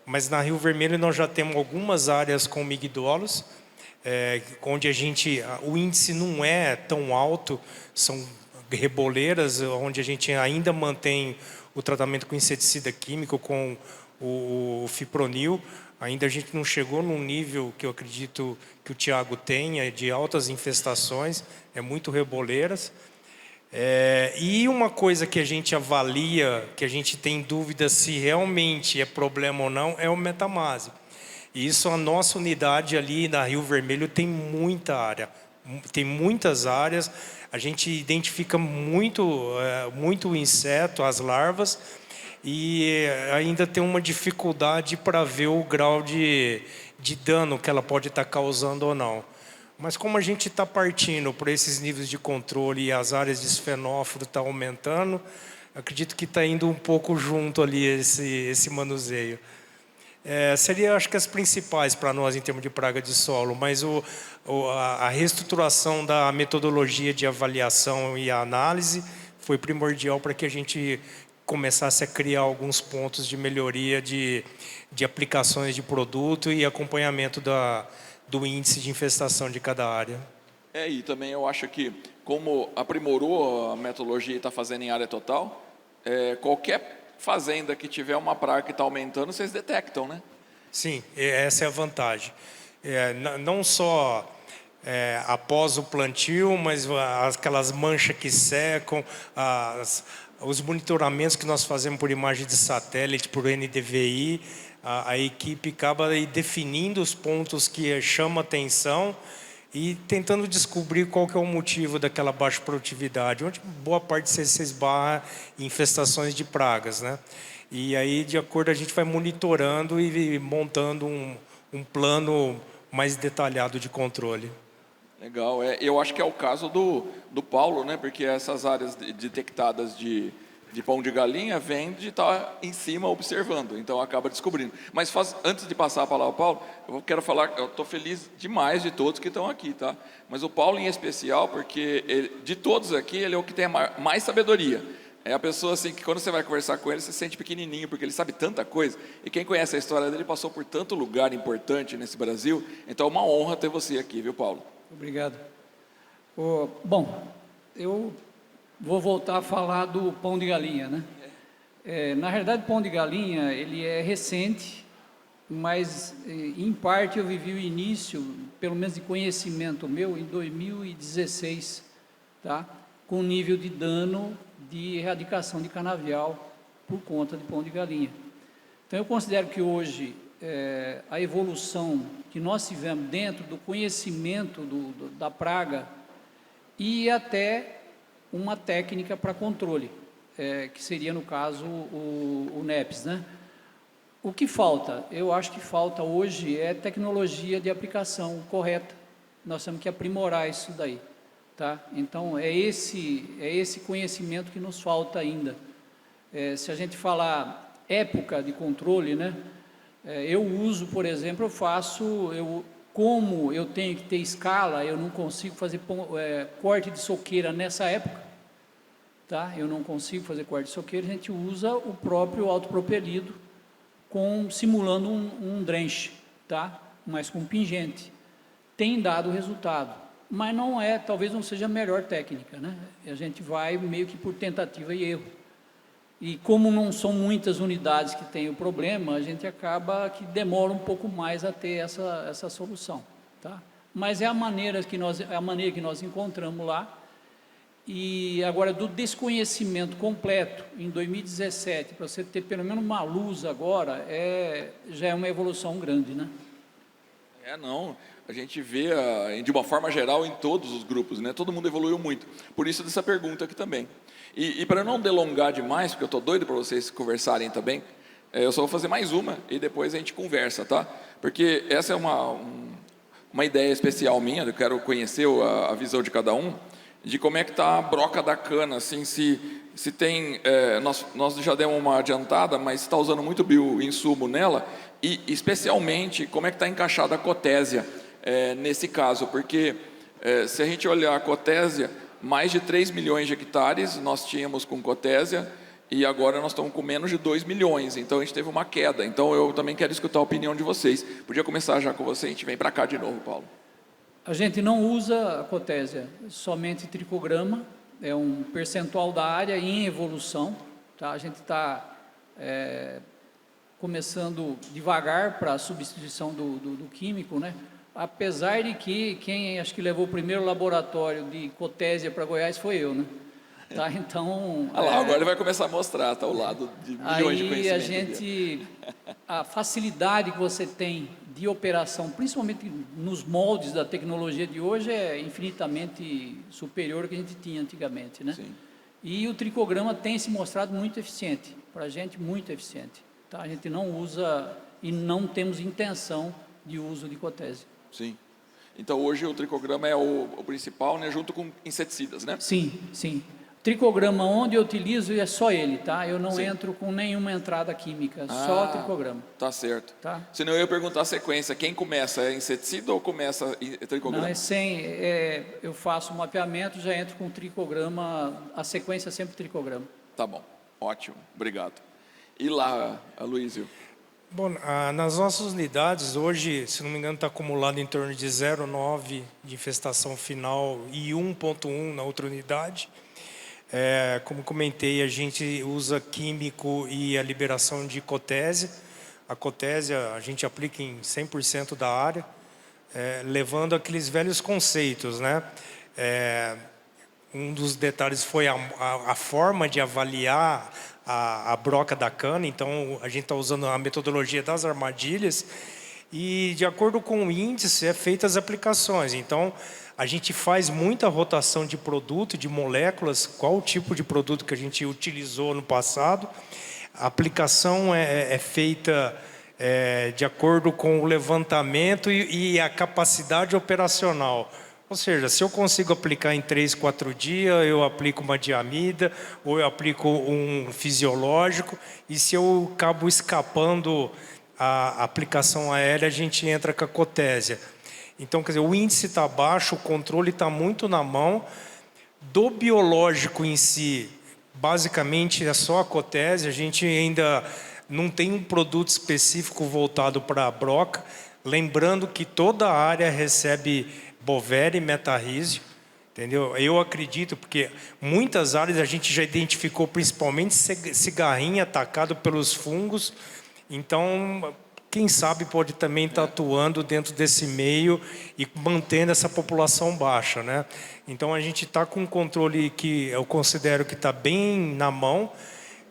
Mas na Rio Vermelho nós já temos algumas áreas com migdolos, onde o índice não é tão alto, são reboleiras, onde a gente ainda mantém o tratamento com inseticida químico, com o fipronil. Ainda a gente não chegou num nível que eu acredito que o Tiago tenha, de altas infestações, muito reboleiras. E uma coisa que a gente avalia, que a gente tem dúvida se realmente é problema ou não, é o metamase. E isso, a nossa unidade ali na Rio Vermelho tem muita área, tem muitas áreas, a gente identifica muito o inseto, as larvas, e ainda tem uma dificuldade para ver o grau de dano que ela pode estar causando ou não. Mas como a gente está partindo por esses níveis de controle e as áreas de esfenófilo estão aumentando, acredito que está indo um pouco junto ali esse manuseio. Seria, acho que, as principais para nós em termos de praga de solo, mas a reestruturação da metodologia de avaliação e análise foi primordial para que a gente começasse a criar alguns pontos de melhoria de aplicações de produto e acompanhamento do índice de infestação de cada área. E também eu acho que, como aprimorou a metodologia e está fazendo em área total, qualquer fazenda que tiver uma praga que está aumentando, vocês detectam, né? Sim, essa é a vantagem. Não só após o plantio, mas aquelas manchas que secam, os monitoramentos que nós fazemos por imagem de satélite, por NDVI, a equipe acaba definindo os pontos que chamam atenção e tentando descobrir qual que é o motivo daquela baixa produtividade, onde boa parte se esbarra em infestações de pragas, né? E aí, de acordo, a gente vai monitorando e montando um plano mais detalhado de controle. Legal, eu acho que é o caso do Paulo, né? Porque essas áreas detectadas de pão de galinha vem de estar em cima observando, então acaba descobrindo. Mas antes de passar a palavra ao Paulo, eu quero falar, eu estou feliz demais de todos que estão aqui, tá? Mas o Paulo em especial, porque de todos aqui, ele é o que tem mais sabedoria. É a pessoa assim que quando você vai conversar com ele, você se sente pequenininho, porque ele sabe tanta coisa. E quem conhece a história dele passou por tanto lugar importante nesse Brasil. Então é uma honra ter você aqui, viu, Paulo? Obrigado. Bom, eu vou voltar a falar do pão de galinha, né? Na realidade, o pão de galinha, ele é recente, mas em parte eu vivi o início, pelo menos de conhecimento meu, em 2016, tá? Com nível de dano de erradicação de canavial por conta de pão de galinha. Então, eu considero que hoje a evolução que nós tivemos dentro do conhecimento da praga e até uma técnica para controle, que seria, no caso, o NEPS, né? O que falta? Eu acho que falta hoje tecnologia de aplicação correta. Nós temos que aprimorar isso daí, tá? Então, é esse conhecimento que nos falta ainda. Se a gente falar época de controle, né? Eu uso, por exemplo, como eu tenho que ter escala, eu não consigo fazer corte de soqueira nessa época, tá? Eu não consigo fazer corte de soqueira, a gente usa o próprio autopropelido, simulando um drenche, tá? Mas com pingente. Tem dado resultado, mas talvez não seja a melhor técnica, né? A gente vai meio que por tentativa e erro. E como não são muitas unidades que têm o problema, a gente acaba que demora um pouco mais a ter essa solução, tá? Mas é a maneira que nós encontramos lá. E agora, do desconhecimento completo, em 2017, para você ter pelo menos uma luz agora, já é uma evolução grande, né? Não, a gente vê de uma forma geral em todos os grupos, né? Todo mundo evoluiu muito. Por isso dessa pergunta aqui também. E para não delongar demais, porque eu estou doido para vocês conversarem também, eu só vou fazer mais uma e depois a gente conversa, tá? Porque essa é uma ideia especial minha, eu quero conhecer a visão de cada um, de como é que está a broca da cana, assim, se se tem, nós já demos uma adiantada, mas está usando muito bioinsumo nela, e especialmente como é que está encaixada a cotésia nesse caso, porque se a gente olhar a cotésia, mais de 3 milhões de hectares nós tínhamos com cotésia, e agora nós estamos com menos de 2 milhões, então a gente teve uma queda. Então eu também quero escutar a opinião de vocês. Podia começar já com você, a gente vem para cá de novo, Paulo. A gente não usa a cotésia, somente tricograma, é um percentual da área em evolução, tá? A gente está começando devagar para a substituição do químico, né? Apesar de que quem acho que levou o primeiro laboratório de cotésia para Goiás foi eu, né? Tá, então... Agora ele vai começar a mostrar, tá, o lado de milhões de conhecimentos. A facilidade que você tem de operação, principalmente nos moldes da tecnologia de hoje, é infinitamente superior ao que a gente tinha antigamente, né? Sim. E o tricograma tem se mostrado muito eficiente, para a gente muito eficiente. Tá? A gente não usa e não temos intenção de uso de cotésia. Sim. Então hoje o tricograma é o principal, né, junto com inseticidas, né? Sim, sim. Tricograma onde eu utilizo é só ele, tá? Eu não Sim. entro com nenhuma entrada química, só tricograma. Tá certo. Tá? Senão eu ia perguntar a sequência, quem começa é inseticida ou começa tricograma? Não, eu faço um mapeamento, já entro com tricograma, a sequência é sempre tricograma. Tá bom, ótimo, obrigado. E lá, Aloysio? Bom, nas nossas unidades, hoje, se não me engano, está acumulado em torno de 0,9 de infestação final e 1,1 na outra unidade. Como comentei, a gente usa químico e a liberação de cotésia. A cotésia a gente aplica em 100% da área, levando aqueles velhos conceitos, né? Um dos detalhes foi a forma de avaliar a broca da cana. Então, a gente está usando a metodologia das armadilhas e, de acordo com o índice, feitas as aplicações. Então, a gente faz muita rotação de produto, de moléculas, qual o tipo de produto que a gente utilizou no passado. A aplicação é feita de acordo com o levantamento e a capacidade operacional. Ou seja, se eu consigo aplicar em 3, 4 dias, eu aplico uma diamida, ou eu aplico um fisiológico, e se eu acabo escapando a aplicação aérea, a gente entra com a cotésia. Então, quer dizer, o índice está baixo, o controle está muito na mão. Do biológico em si, basicamente é só a cotésia, a gente ainda não tem um produto específico voltado para a broca, lembrando que toda a área recebe bovéria e metarrísio, entendeu? Eu acredito, porque muitas áreas a gente já identificou, principalmente cigarrinha atacado pelos fungos, então, quem sabe pode também estar atuando dentro desse meio e mantendo essa população baixa, né? Então, a gente está com um controle que eu considero que está bem na mão,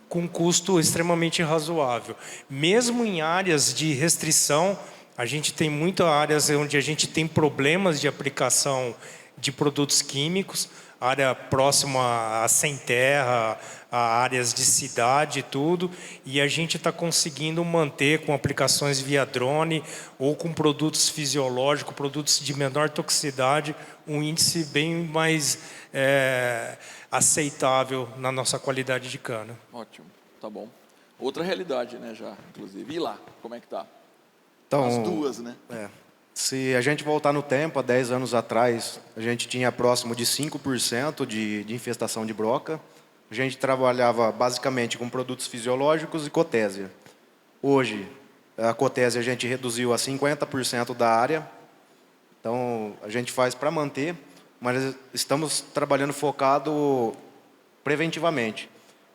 com um custo extremamente razoável. Mesmo em áreas de restrição, a gente tem muitas áreas onde a gente tem problemas de aplicação de produtos químicos, área próxima a sem terra, a áreas de cidade e tudo, e a gente está conseguindo manter com aplicações via drone ou com produtos fisiológicos, produtos de menor toxicidade, um índice bem mais aceitável na nossa qualidade de cana. Ótimo, tá bom. Outra realidade, né, já, inclusive. E lá, como é que tá? Então, as duas, né? Se a gente voltar no tempo, há 10 anos atrás, a gente tinha próximo de 5% de infestação de broca. A gente trabalhava basicamente com produtos fisiológicos e cotésia. Hoje, a cotésia a gente reduziu a 50% da área. Então, a gente faz para manter, mas estamos trabalhando focado preventivamente.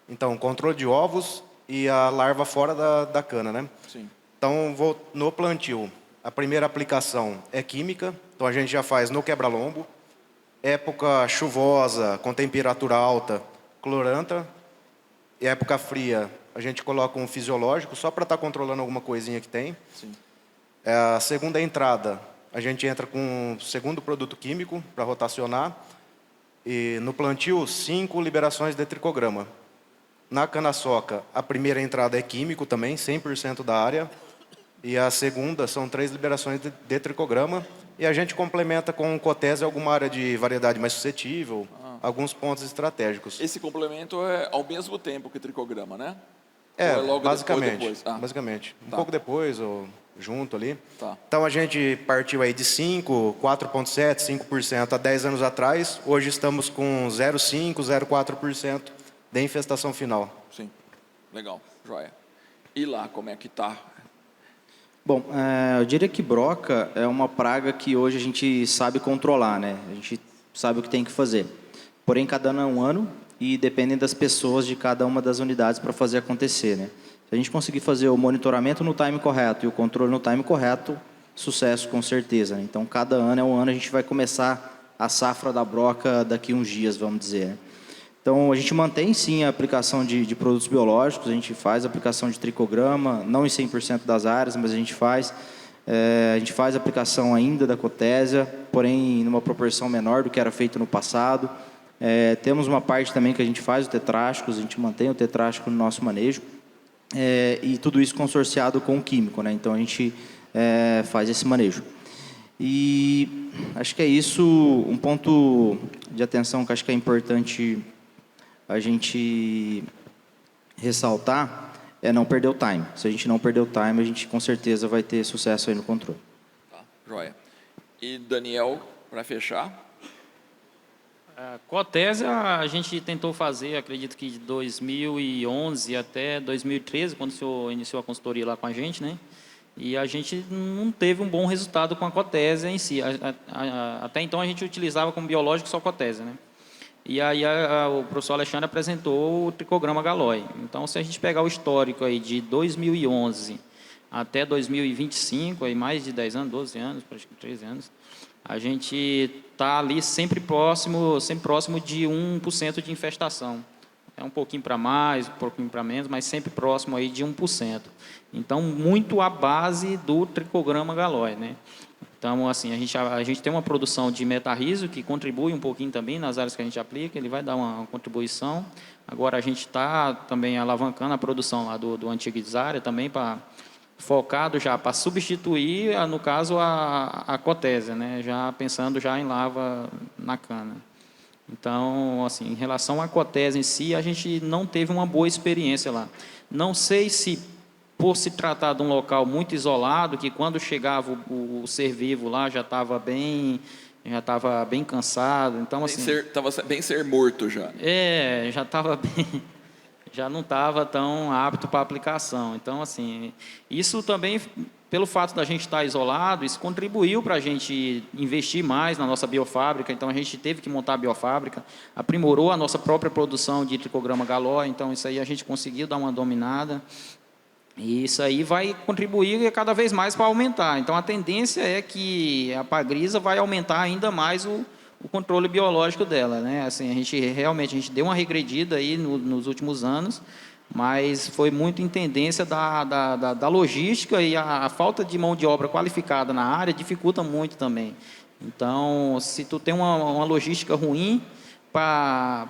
Então, controle de ovos e a larva fora da cana, né? Sim. Então, no plantio, a primeira aplicação é química, então a gente já faz no quebra-lombo. Época chuvosa, com temperatura alta, cloranta. E época fria, a gente coloca um fisiológico, só para estar controlando alguma coisinha que tem. Sim. A segunda entrada, a gente entra com um segundo produto químico para rotacionar. E no plantio, 5 liberações de tricograma. Na cana-soca, a primeira entrada é químico também, 100% da área. E a segunda são 3 liberações de tricograma. E a gente complementa com cotésia alguma área de variedade mais suscetível. alguns pontos estratégicos. Esse complemento é ao mesmo tempo que tricograma, né? É, Ou logo basicamente. depois? Ah, Basicamente. Um tá. pouco depois ou junto ali. Tá. Então a gente partiu aí de 5, 4,7%, 5% há 10 anos atrás. Hoje estamos com 0,5%, 0,4% de infestação final. Sim. Legal. Joia. E lá, como é que tá? Bom, eu diria que broca é uma praga que hoje a gente sabe controlar, né? A gente sabe o que tem que fazer. Porém, cada ano é um ano e dependem das pessoas de cada uma das unidades para fazer acontecer, né? Se a gente conseguir fazer o monitoramento no time correto e o controle no time correto, sucesso com certeza, né? Então, cada ano é um ano, a gente vai começar a safra da broca daqui uns dias, vamos dizer, né? Então, a gente mantém, sim, a aplicação de produtos biológicos, a gente faz a aplicação de tricograma, não em 100% das áreas, mas a gente faz a aplicação ainda da cotésia, porém, numa proporção menor do que era feito no passado. Temos uma parte também que a gente faz o tetráticos, a gente mantém o tetrático no nosso manejo, e tudo isso consorciado com o químico, né? Então, a gente faz esse manejo. E acho que é isso, um ponto de atenção que acho que é importante a gente ressaltar é não perder o time. Se a gente não perder o time, a gente com certeza vai ter sucesso aí no controle. Tá, joia. E Daniel, para fechar? A cotésia a gente tentou fazer, acredito que de 2011 até 2013, quando o senhor iniciou a consultoria lá com a gente, né? E a gente não teve um bom resultado com a cotésia em si. Até então a gente utilizava como biológico só cotésia, né? E aí o professor Alexandre apresentou o tricograma Galloy. Então, se a gente pegar o histórico aí de 2011 até 2025, aí mais de 10 anos, 12 anos, praticamente 13 anos, a gente está ali sempre próximo de 1% de infestação. É um pouquinho para mais, um pouquinho para menos, mas sempre próximo aí de 1%. Então, muito à base do tricograma Galloy, né? Então, assim, a gente tem uma produção de metarrizo que contribui um pouquinho também nas áreas que a gente aplica, ele vai dar uma contribuição. Agora, a gente está também alavancando a produção lá do antigo Isária também, focado já para substituir, no caso, a cotésia, né? Já pensando já em lava na cana. Então, assim, em relação à cotésia em si, a gente não teve uma boa experiência lá. Não sei se por se tratar de um local muito isolado, que quando chegava o ser vivo lá já estava bem cansado. Então, assim, Estava bem ser morto já. já estava bem, já não estava tão apto para aplicação. Então, assim, isso também, pelo fato da gente estar isolado, isso contribuiu para a gente investir mais na nossa biofábrica. Então, a gente teve que montar a biofábrica, aprimorou a nossa própria produção de tricograma Galloy. Então, isso aí a gente conseguiu dar uma dominada. E isso aí vai contribuir cada vez mais para aumentar. Então, a tendência é que a Pagrisa vai aumentar ainda mais o controle biológico dela, né? Assim, a gente deu uma regredida aí nos últimos anos, mas foi muito em tendência da logística, e a falta de mão de obra qualificada na área dificulta muito também. Então, se tu tem uma logística ruim para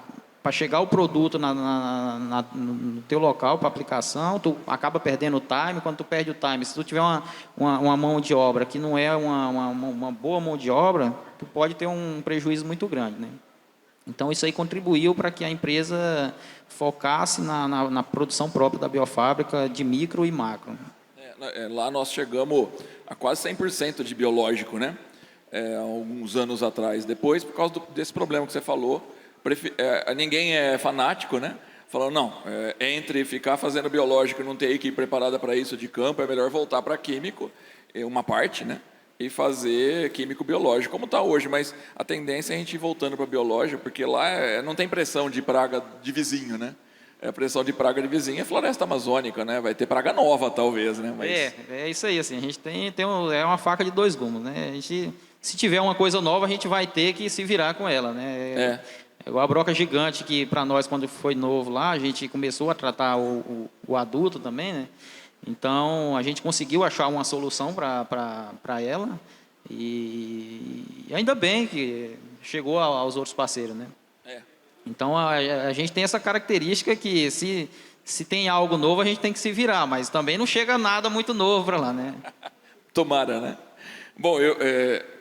chegar o produto no teu local para aplicação, tu acaba perdendo o time. Quando tu perde o time, se tu tiver uma mão de obra que não é uma boa mão de obra, tu pode ter um prejuízo muito grande, né? Então, isso aí contribuiu para que a empresa focasse na produção própria da biofábrica de micro e macro. Lá nós chegamos a quase 100% de biológico, né? Há alguns anos atrás. Depois, por causa desse problema que você falou, ninguém é fanático, né? Falando, não, entre ficar fazendo biológico e não ter equipe preparada para isso de campo, é melhor voltar para químico, uma parte, né? E fazer químico biológico, como está hoje. Mas a tendência é a gente ir voltando para biológico, porque lá não tem pressão de praga de vizinho, né? A pressão de praga de vizinho é floresta amazônica, né? Vai ter praga nova, talvez, né? Mas... É isso aí, assim, a gente é uma faca de dois gumes, né? A gente, se tiver uma coisa nova, a gente vai ter que se virar com ela, né? É igual a broca gigante, que para nós, quando foi novo lá, a gente começou a tratar o adulto também, né? Então, a gente conseguiu achar uma solução para ela, e ainda bem que chegou aos outros parceiros, né? Então, a gente tem essa característica que se tem algo novo, a gente tem que se virar, mas também não chega nada muito novo para lá, né? Tomara, né? Bom,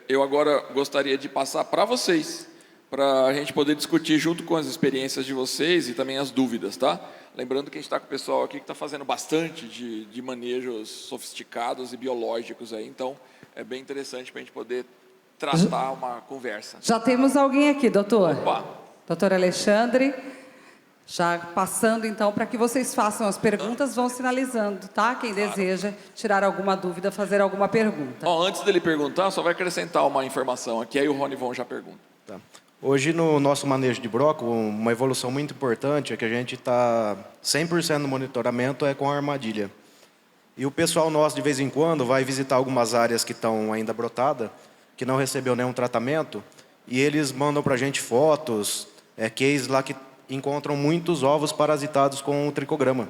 eu agora gostaria de passar para vocês para a gente poder discutir junto com as experiências de vocês e também as dúvidas, tá? Lembrando que a gente está com o pessoal aqui que está fazendo bastante de manejos sofisticados e biológicos aí, então é bem interessante para a gente poder tratar uma conversa. Já temos alguém aqui, doutor. Opa! Doutor Alexandre, já passando então para que vocês façam as perguntas, vão sinalizando, tá? Quem deseja tirar alguma dúvida, fazer alguma pergunta. Ó, antes dele perguntar, só vai acrescentar uma informação aqui, aí o Rony Von já pergunta. Tá. Hoje, no nosso manejo de broco, uma evolução muito importante é que a gente está 100% no monitoramento é com a armadilha. E o pessoal nosso, de vez em quando, vai visitar algumas áreas que estão ainda brotadas, que não recebeu nenhum tratamento, e eles mandam para a gente fotos, cases lá que encontram muitos ovos parasitados com o tricograma.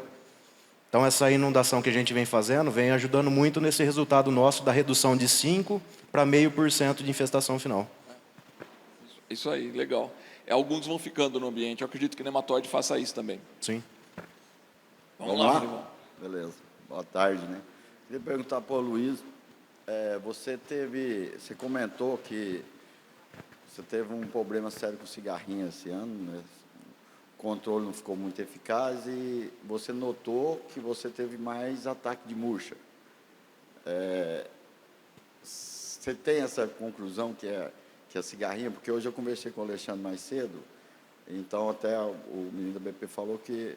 Então, essa inundação que a gente vem fazendo vem ajudando muito nesse resultado nosso da redução de 5% para 0,5% de infestação final. Isso aí, legal. Alguns vão ficando no ambiente, eu acredito que o nematóide faça isso também. Sim. Vamos lá, Rony Von. Beleza. Boa tarde, né? Queria perguntar para o Luiz, você comentou que você teve um problema sério com cigarrinho esse ano, né? O controle não ficou muito eficaz e você notou que você teve mais ataque de murcha. Você tem essa conclusão que a cigarrinha, porque hoje eu conversei com o Alexandre mais cedo, então até o menino da BP falou que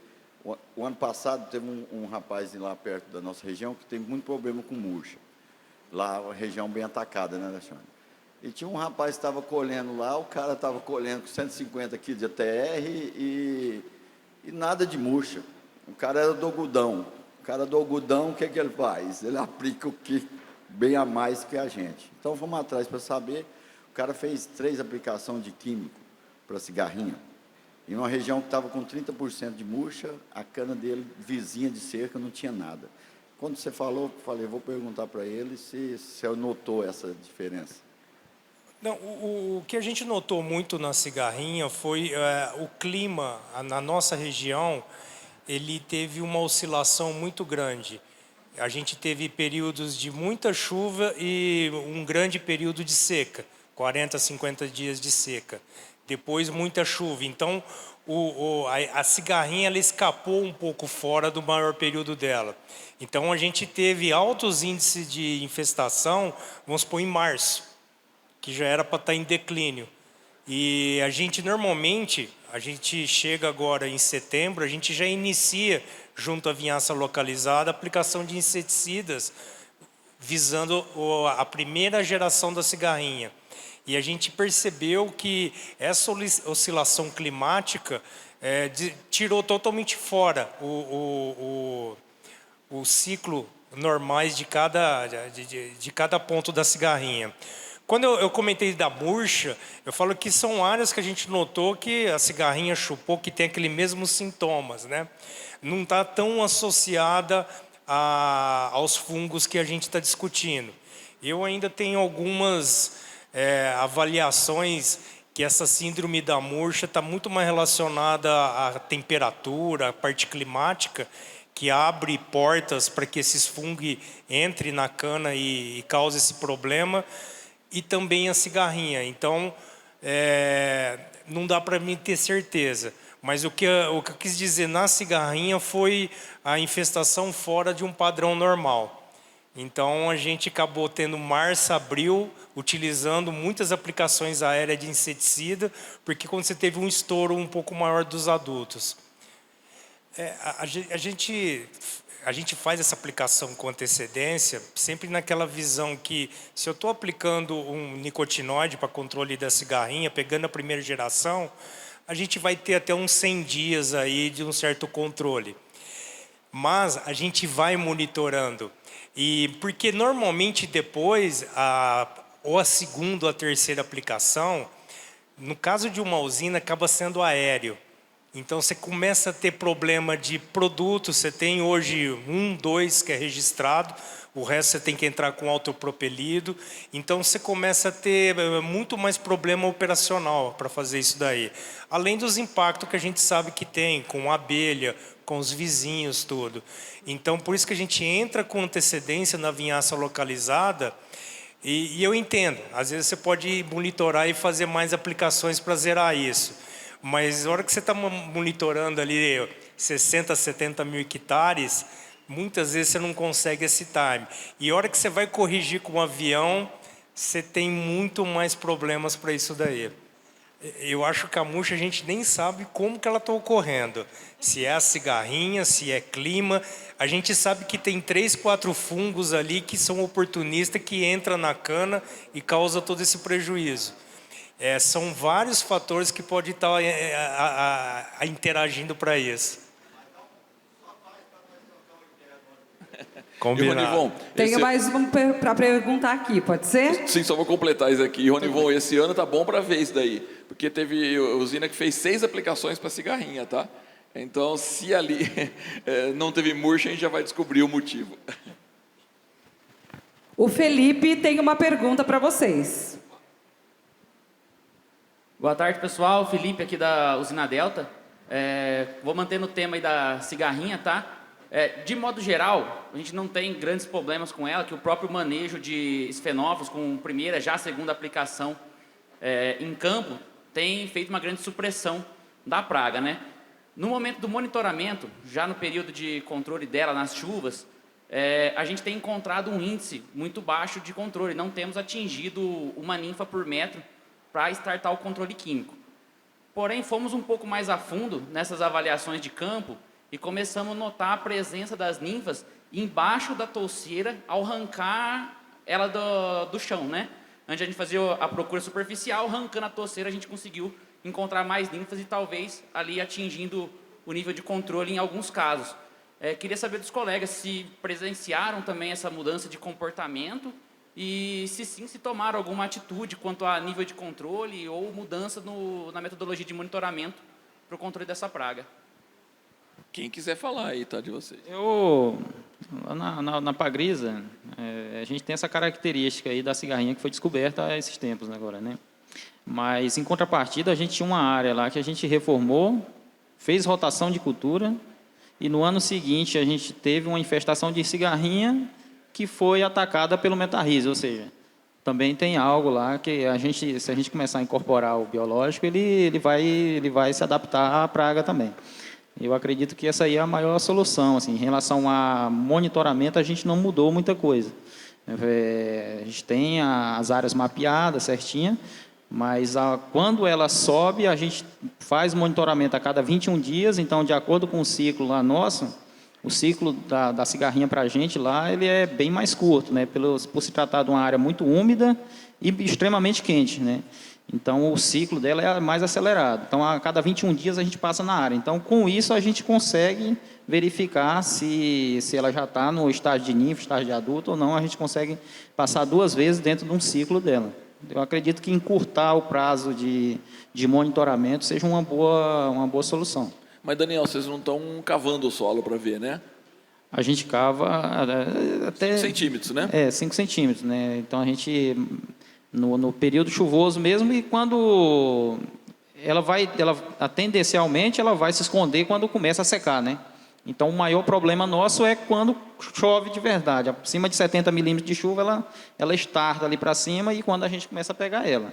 o ano passado teve um rapaz lá perto da nossa região que tem muito problema com murcha. Lá, a região bem atacada, né, Alexandre? E tinha um rapaz que estava colhendo lá, o cara estava colhendo com 150 quilos de ATR e nada de murcha. O cara era do algodão. O cara do algodão, o que ele faz? Ele aplica o que bem a mais que a gente. Então, fomos atrás para saber. O cara fez 3 aplicações de químico para cigarrinha. Em uma região que estava com 30% de murcha, a cana dele, vizinha de cerca, não tinha nada. Quando você falou, falei, vou perguntar para ele se notou essa diferença. Não, o que a gente notou muito na cigarrinha foi o clima. Na nossa região, ele teve uma oscilação muito grande. A gente teve períodos de muita chuva e um grande período de seca, 40, 50 dias de seca. Depois, muita chuva. Então, a cigarrinha ela escapou um pouco fora do maior período dela. Então, a gente teve altos índices de infestação, vamos supor, em março, que já era para estar em declínio. E a gente, normalmente, a gente chega agora em setembro, a gente já inicia, junto à vinhaça localizada, a aplicação de inseticidas, visando a primeira geração da cigarrinha. E a gente percebeu que essa oscilação climática tirou totalmente fora o ciclo normais de cada ponto da cigarrinha. Quando eu comentei da murcha, eu falo que são áreas que a gente notou que a cigarrinha chupou, que tem aqueles mesmos sintomas, né? Não está tão associada aos fungos que a gente está discutindo. Eu ainda tenho algumas avaliações que essa síndrome da murcha está muito mais relacionada à temperatura, à parte climática, que abre portas para que esses fungos entrem na cana e causem esse problema, e também a cigarrinha. Então, não dá para mim ter certeza. Mas o que eu quis dizer na cigarrinha foi a infestação fora de um padrão normal. Então, a gente acabou tendo março, abril, utilizando muitas aplicações aéreas de inseticida, porque quando você teve um estouro um pouco maior dos adultos. A gente faz essa aplicação com antecedência, sempre naquela visão que, se eu estou aplicando um nicotinóide para controle da cigarrinha, pegando a primeira geração, a gente vai ter até uns 100 dias aí de um certo controle. Mas a gente vai monitorando. E porque normalmente depois, ou a segunda ou a terceira aplicação, no caso de uma usina, acaba sendo aéreo. Então, você começa a ter problema de produto, você tem hoje 1, 2 que é registrado, o resto você tem que entrar com autopropelido. Então, você começa a ter muito mais problema operacional para fazer isso daí. Além dos impactos que a gente sabe que tem com a abelha, com os vizinhos, tudo. Então, por isso que a gente entra com antecedência na vinhaça localizada, E eu entendo, às vezes você pode monitorar e fazer mais aplicações para zerar isso. Mas na hora que você está monitorando ali 60, 70 mil hectares, muitas vezes você não consegue esse time. E a hora que você vai corrigir com um avião, você tem muito mais problemas para isso daí. Eu acho que a murcha a gente nem sabe como que ela está ocorrendo. Se é a cigarrinha, se é clima. A gente sabe que tem 3, 4 fungos ali que são oportunistas, que entram na cana e causam todo esse prejuízo. São vários fatores que podem estar interagindo para isso. Combinado. E, Ronivon, Tenho mais um para perguntar aqui, pode ser? Sim, só vou completar isso aqui. Ronivon, esse ano tá bom para ver isso daí, porque teve usina que fez 6 aplicações para cigarrinha, tá? Então, se ali não teve murcha, a gente já vai descobrir o motivo. O Felipe tem uma pergunta para vocês. Boa tarde, pessoal. Felipe aqui da Usina Delta. Vou manter no tema aí da cigarrinha, tá? De modo geral, a gente não tem grandes problemas com ela, que o próprio manejo de esfenófilos com primeira, já segunda aplicação em campo, tem feito uma grande supressão da praga, né? No momento do monitoramento, já no período de controle dela nas chuvas, a gente tem encontrado um índice muito baixo de controle, não temos atingido uma ninfa por metro para startar o controle químico. Porém, fomos um pouco mais a fundo nessas avaliações de campo e começamos a notar a presença das ninfas embaixo da touceira ao arrancar ela do chão, né? Antes a gente fazia a procura superficial, arrancando a touceira a gente conseguiu encontrar mais ninfas e talvez ali atingindo o nível de controle em alguns casos. Queria saber dos colegas se presenciaram também essa mudança de comportamento e se sim, se tomaram alguma atitude quanto a nível de controle ou mudança na metodologia de monitoramento para o controle dessa praga. Quem quiser falar aí, tá, de vocês. Na Pagrisa, a gente tem essa característica aí da cigarrinha que foi descoberta há esses tempos agora, né? Mas, em contrapartida, a gente tinha uma área lá que a gente reformou, fez rotação de cultura, e no ano seguinte a gente teve uma infestação de cigarrinha que foi atacada pelo metarrise, ou seja, também tem algo lá que se a gente começar a incorporar o biológico, ele vai se adaptar à praga também. Eu acredito que essa aí é a maior solução. Assim, em relação a monitoramento, a gente não mudou muita coisa. A gente tem as áreas mapeadas certinha, mas quando ela sobe, a gente faz monitoramento a cada 21 dias. Então, de acordo com o ciclo lá nosso, o ciclo da cigarrinha para a gente lá, ele é bem mais curto, né? Por se tratar de uma área muito úmida e extremamente quente, né? Então, o ciclo dela é mais acelerado. Então, a cada 21 dias a gente passa na área. Então, com isso, a gente consegue verificar se ela já está no estágio de ninfa, estágio de adulto ou não. A gente consegue passar 2 vezes dentro de um ciclo dela. Eu acredito que encurtar o prazo de monitoramento seja uma boa solução. Mas, Daniel, vocês não estão cavando o solo para ver, né? A gente cava até... 5 centímetros, né? 5 centímetros, né? Então, a gente... No período chuvoso mesmo, e quando tendencialmente ela vai se esconder quando começa a secar, né? Então o maior problema nosso é quando chove de verdade. Acima de 70 milímetros de chuva, ela estarta ali para cima e quando a gente começa a pegar ela.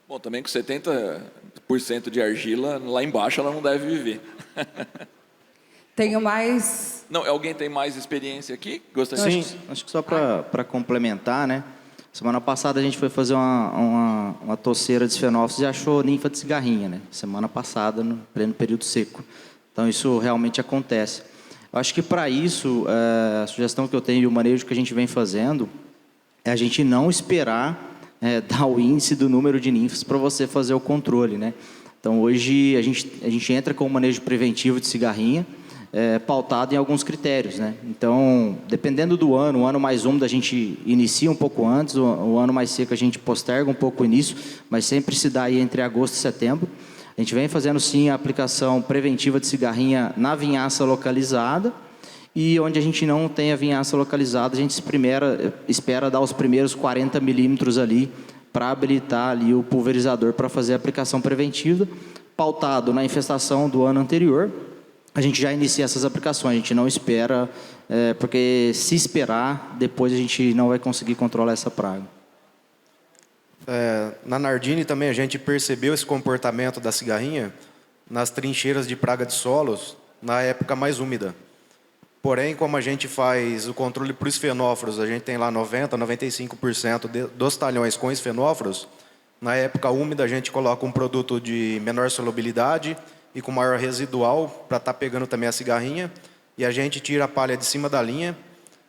Bom, também com 70% de argila, lá embaixo ela não deve viver. Tenho mais... Não, alguém tem mais experiência aqui? Gostaria? Sim, acho que só para complementar, né? Semana passada a gente foi fazer uma touceira de esfenófilos e achou ninfa de cigarrinha, né? Semana passada, no pleno período seco. Então, isso realmente acontece. Eu acho que para isso, a sugestão que eu tenho e o manejo que a gente vem fazendo é a gente não esperar dar o índice do número de ninfas para você fazer o controle, né? Então, hoje a gente entra com o manejo preventivo de cigarrinha, pautado em alguns critérios, né? Então, dependendo do ano, o ano mais úmido a gente inicia um pouco antes, o ano mais seco a gente posterga um pouco o início, mas sempre se dá aí entre agosto e setembro. A gente vem fazendo sim a aplicação preventiva de cigarrinha na vinhaça localizada, e onde a gente não tem a vinhaça localizada, a gente espera dar os primeiros 40 milímetros ali para habilitar ali o pulverizador para fazer a aplicação preventiva, pautado na infestação do ano anterior. A gente já inicia essas aplicações, a gente não espera, porque se esperar, depois a gente não vai conseguir controlar essa praga. Na Nardini também a gente percebeu esse comportamento da cigarrinha nas trincheiras de praga de solos na época mais úmida. Porém, como a gente faz o controle por esfenóforos, a gente tem lá 90%, 95% dos talhões com esfenóforos, na época úmida a gente coloca um produto de menor solubilidade e com maior residual para estar pegando também a cigarrinha, e a gente tira a palha de cima da linha.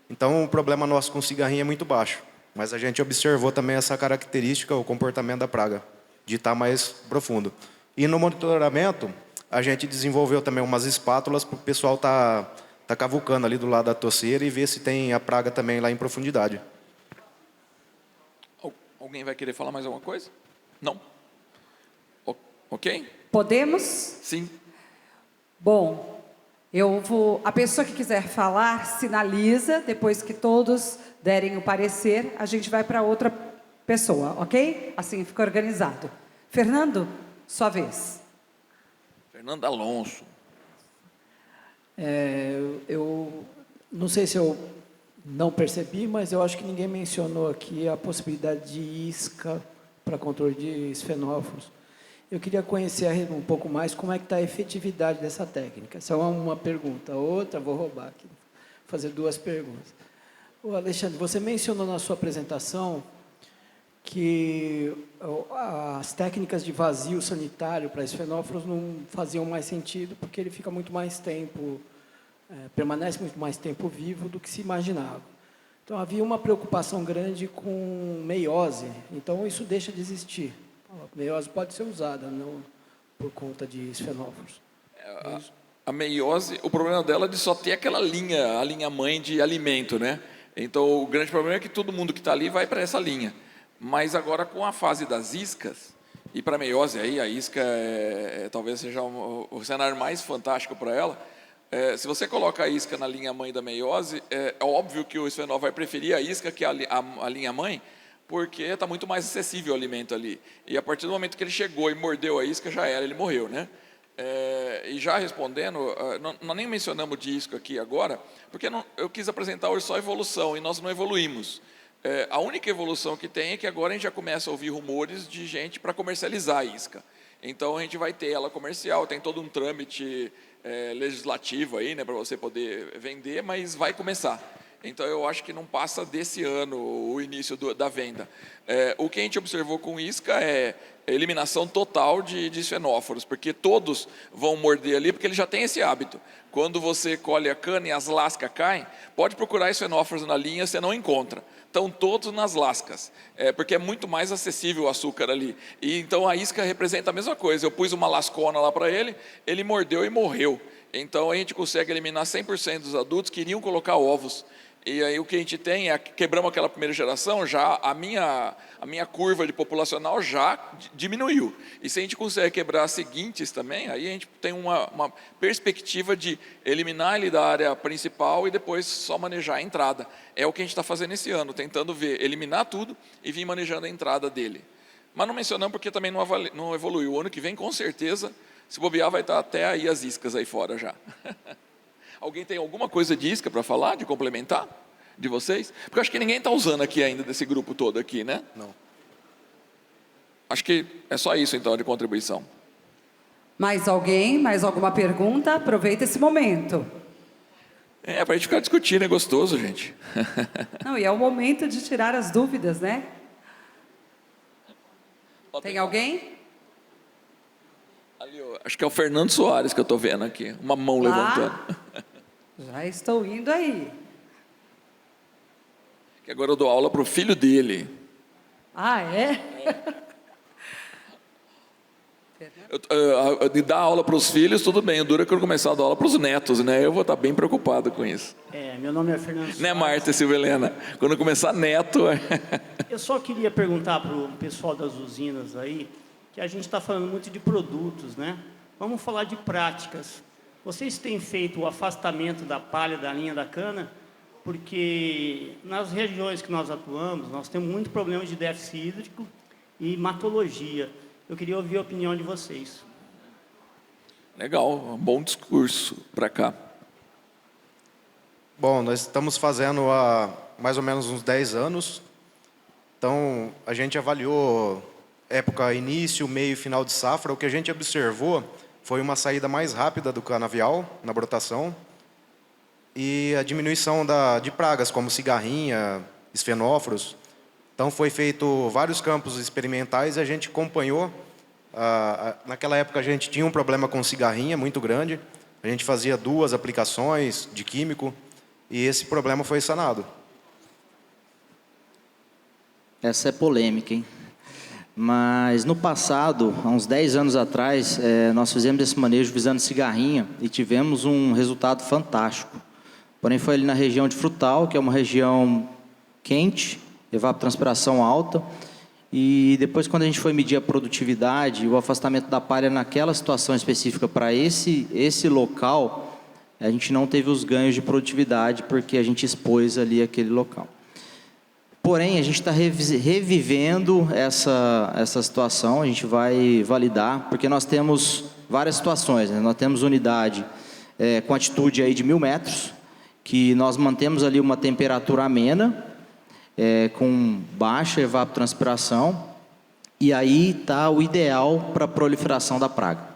Então, o problema nosso com cigarrinha é muito baixo. Mas a gente observou também essa característica, o comportamento da praga, de estar mais profundo. E no monitoramento, a gente desenvolveu também umas espátulas para o pessoal tá cavucando ali do lado da toceira e ver se tem a praga também lá em profundidade. Alguém vai querer falar mais alguma coisa? Não? Ok? Podemos? Sim. Bom, a pessoa que quiser falar, sinaliza, depois que todos derem o parecer, a gente vai para outra pessoa, ok? Assim fica organizado. Fernando, sua vez. Fernando Alonso. Eu não sei se eu não percebi, mas eu acho que ninguém mencionou aqui a possibilidade de isca para controle de esfenófilos. Eu queria conhecer um pouco mais como é que está a efetividade dessa técnica. Essa é uma pergunta. Outra, vou roubar aqui, fazer duas perguntas. Ô Alexandre, você mencionou na sua apresentação que as técnicas de vazio sanitário para esfenófilos não faziam mais sentido porque ele fica muito mais tempo, permanece muito mais tempo vivo do que se imaginava. Então, havia uma preocupação grande com meiose, então isso deixa de existir. A meiose pode ser usada, não por conta de esfenófilos. A meiose, o problema dela é de só ter aquela linha, a linha mãe de alimento, né? Então, o grande problema é que todo mundo que está ali vai para essa linha. Mas agora, com a fase das iscas, e para a meiose, aí, a isca talvez seja o cenário mais fantástico para ela. Se você coloca a isca na linha mãe da meiose, é óbvio que o esfenol vai preferir a isca que a linha mãe, porque está muito mais acessível o alimento ali. E a partir do momento que ele chegou e mordeu a isca, já era, ele morreu, né? E já respondendo, nós nem mencionamos de isca aqui agora, porque eu quis apresentar hoje só a evolução, e nós não evoluímos. A única evolução que tem é que agora a gente já começa a ouvir rumores de gente para comercializar a isca. Então, a gente vai ter ela comercial, tem todo um trâmite legislativo aí, né, para você poder vender, mas vai começar. Então, eu acho que não passa desse ano o início da venda. O que a gente observou com isca é eliminação total de esfenóforos, porque todos vão morder ali, porque ele já tem esse hábito. Quando você colhe a cana e as lascas caem, pode procurar esfenóforos na linha, você não encontra. Estão todos nas lascas, porque é muito mais acessível o açúcar ali. E então a isca representa a mesma coisa. Eu pus uma lascona lá para ele mordeu e morreu. Então a gente consegue eliminar 100% dos adultos que iriam colocar ovos. E aí o que a gente tem quebramos aquela primeira geração, já a minha curva de populacional já diminuiu. E se a gente consegue quebrar as seguintes também, aí a gente tem uma perspectiva de eliminar ele da área principal e depois só manejar a entrada. É o que a gente está fazendo esse ano, tentando eliminar tudo e vir manejando a entrada dele. Mas não mencionamos porque também não evoluiu. O ano que vem, com certeza, se bobear, vai estar até aí as iscas aí fora já. Alguém tem alguma coisa de isca para falar, de complementar, de vocês? Porque eu acho que ninguém está usando aqui ainda, desse grupo todo aqui, né? Não. Acho que é só isso, então, de contribuição. Mais alguém? Mais alguma pergunta? Aproveita esse momento. Para a gente ficar discutindo, é gostoso, gente. Não, e é o momento de tirar as dúvidas, né? Tem alguém? Ali, acho que é o Fernando Soares que eu estou vendo aqui, uma mão levantando. Já estou indo aí. Que agora eu dou aula para o filho dele. Ah, é? De dar aula para os filhos, tudo bem. O duro é que eu começar a dar aula para os netos, né? Eu vou estar bem preocupado com isso. Meu nome é Fernando Soares. Né, Marta e Silvelena? Quando começar neto... Eu só queria perguntar para o pessoal das usinas aí, que a gente está falando muito de produtos, né? Vamos falar de práticas. Vocês têm feito o afastamento da palha da linha da cana? Porque nas regiões que nós atuamos, nós temos muito problema de déficit hídrico e matologia. Eu queria ouvir a opinião de vocês. Legal, um bom discurso para cá. Bom, nós estamos fazendo há mais ou menos uns 10 anos. Então, a gente avaliou época início, meio e final de safra. O que a gente observou foi uma saída mais rápida do canavial na brotação e a diminuição de pragas, como cigarrinha, esfenóforos. Então, foi feito vários campos experimentais e a gente acompanhou. Naquela época, a gente tinha um problema com cigarrinha muito grande. A gente fazia 2 aplicações de químico e esse problema foi sanado. Essa é polêmica, hein? Mas no passado, há uns 10 anos atrás, nós fizemos esse manejo visando cigarrinha e tivemos um resultado fantástico. Porém, foi ali na região de Frutal, que é uma região quente, evapotranspiração alta. E depois, quando a gente foi medir a produtividade, o afastamento da palha naquela situação específica para esse local, a gente não teve os ganhos de produtividade porque a gente expôs ali aquele local. Porém, a gente está revivendo essa situação, a gente vai validar, porque nós temos várias situações, né? Nós temos unidade com altitude aí de 1.000 metros, que nós mantemos ali uma temperatura amena, com baixa evapotranspiração, e aí está o ideal para a proliferação da praga.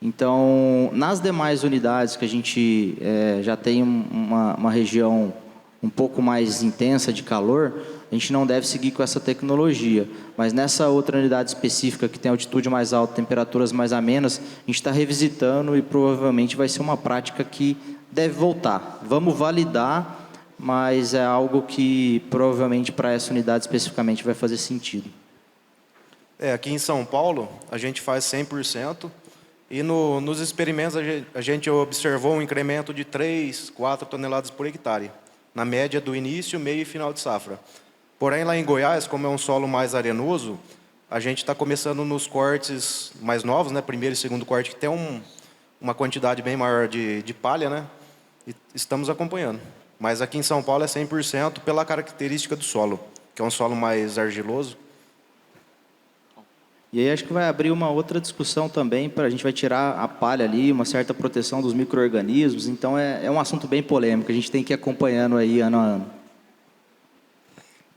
Então, nas demais unidades que a gente já tem uma região um pouco mais intensa de calor, a gente não deve seguir com essa tecnologia. Mas nessa outra unidade específica, que tem altitude mais alta, temperaturas mais amenas, a gente está revisitando e provavelmente vai ser uma prática que deve voltar. Vamos validar, mas é algo que provavelmente para essa unidade especificamente vai fazer sentido. Aqui em São Paulo, a gente faz 100%. E nos experimentos a gente observou um incremento de 3, 4 toneladas por hectare, na média do início, meio e final de safra. Porém, lá em Goiás, como é um solo mais arenoso, a gente está começando nos cortes mais novos, né? Primeiro e segundo corte, que tem uma quantidade bem maior de palha, né? E estamos acompanhando. Mas aqui em São Paulo é 100% pela característica do solo, que é um solo mais argiloso. E aí acho que vai abrir uma outra discussão também, a gente vai tirar a palha ali, uma certa proteção dos micro-organismos, então é um assunto bem polêmico, a gente tem que ir acompanhando aí ano a ano.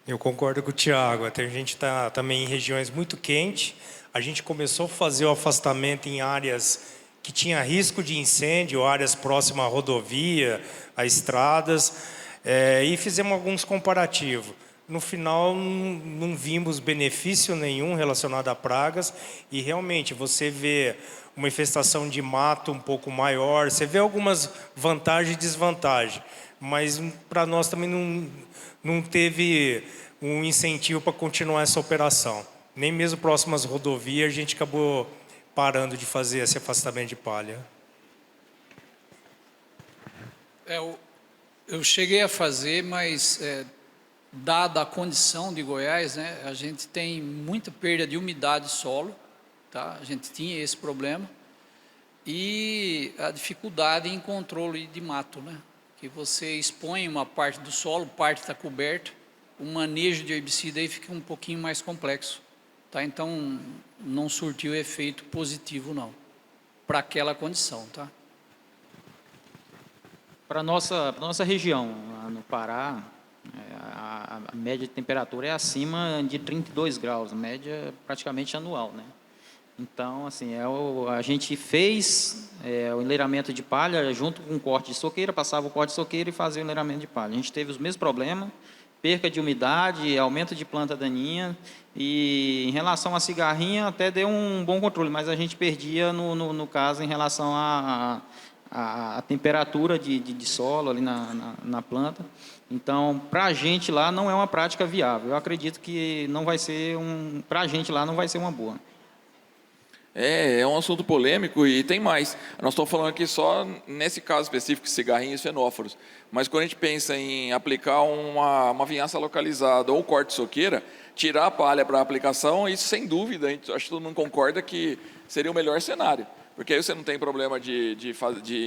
Eu concordo com o Tiago, até a gente está também em regiões muito quentes, a gente começou a fazer o afastamento em áreas que tinha risco de incêndio, áreas próximas à rodovia, a estradas, e fizemos alguns comparativos. No final, não vimos benefício nenhum relacionado a pragas e realmente você vê uma infestação de mato um pouco maior, você vê algumas vantagens e desvantagens, mas para nós também não teve um incentivo para continuar essa operação. Nem mesmo próximo às rodovias a gente acabou parando de fazer esse afastamento de palha. Eu cheguei a fazer, mas... dada a condição de Goiás, né, a gente tem muita perda de umidade solo, tá? A gente tinha esse problema, e a dificuldade em controle de mato, né? Que você expõe uma parte do solo, parte está coberta, o manejo de herbicida aí fica um pouquinho mais complexo, tá? Então, não surtiu efeito positivo, não, para aquela condição, tá? Para nossa região, lá no Pará, a média de temperatura é acima de 32 graus, a média praticamente anual, né? Então, assim, a gente fez o enleiramento de palha junto com o corte de soqueira, passava o corte de soqueira e fazia o enleiramento de palha. A gente teve os mesmos problemas, perca de umidade, aumento de planta daninha, e em relação à cigarrinha até deu um bom controle, mas a gente perdia, no caso, em relação à temperatura de solo ali na planta. Então, para a gente lá não é uma prática viável. Eu acredito que não vai ser para a gente lá não vai ser uma boa. É um assunto polêmico e tem mais. Nós estamos falando aqui só nesse caso específico, cigarrinhos e fenóforos. Mas quando a gente pensa em aplicar uma vinhaça localizada ou corte de soqueira, tirar a palha para a aplicação, isso sem dúvida, acho que todo mundo concorda que seria o melhor cenário. Porque aí você não tem problema de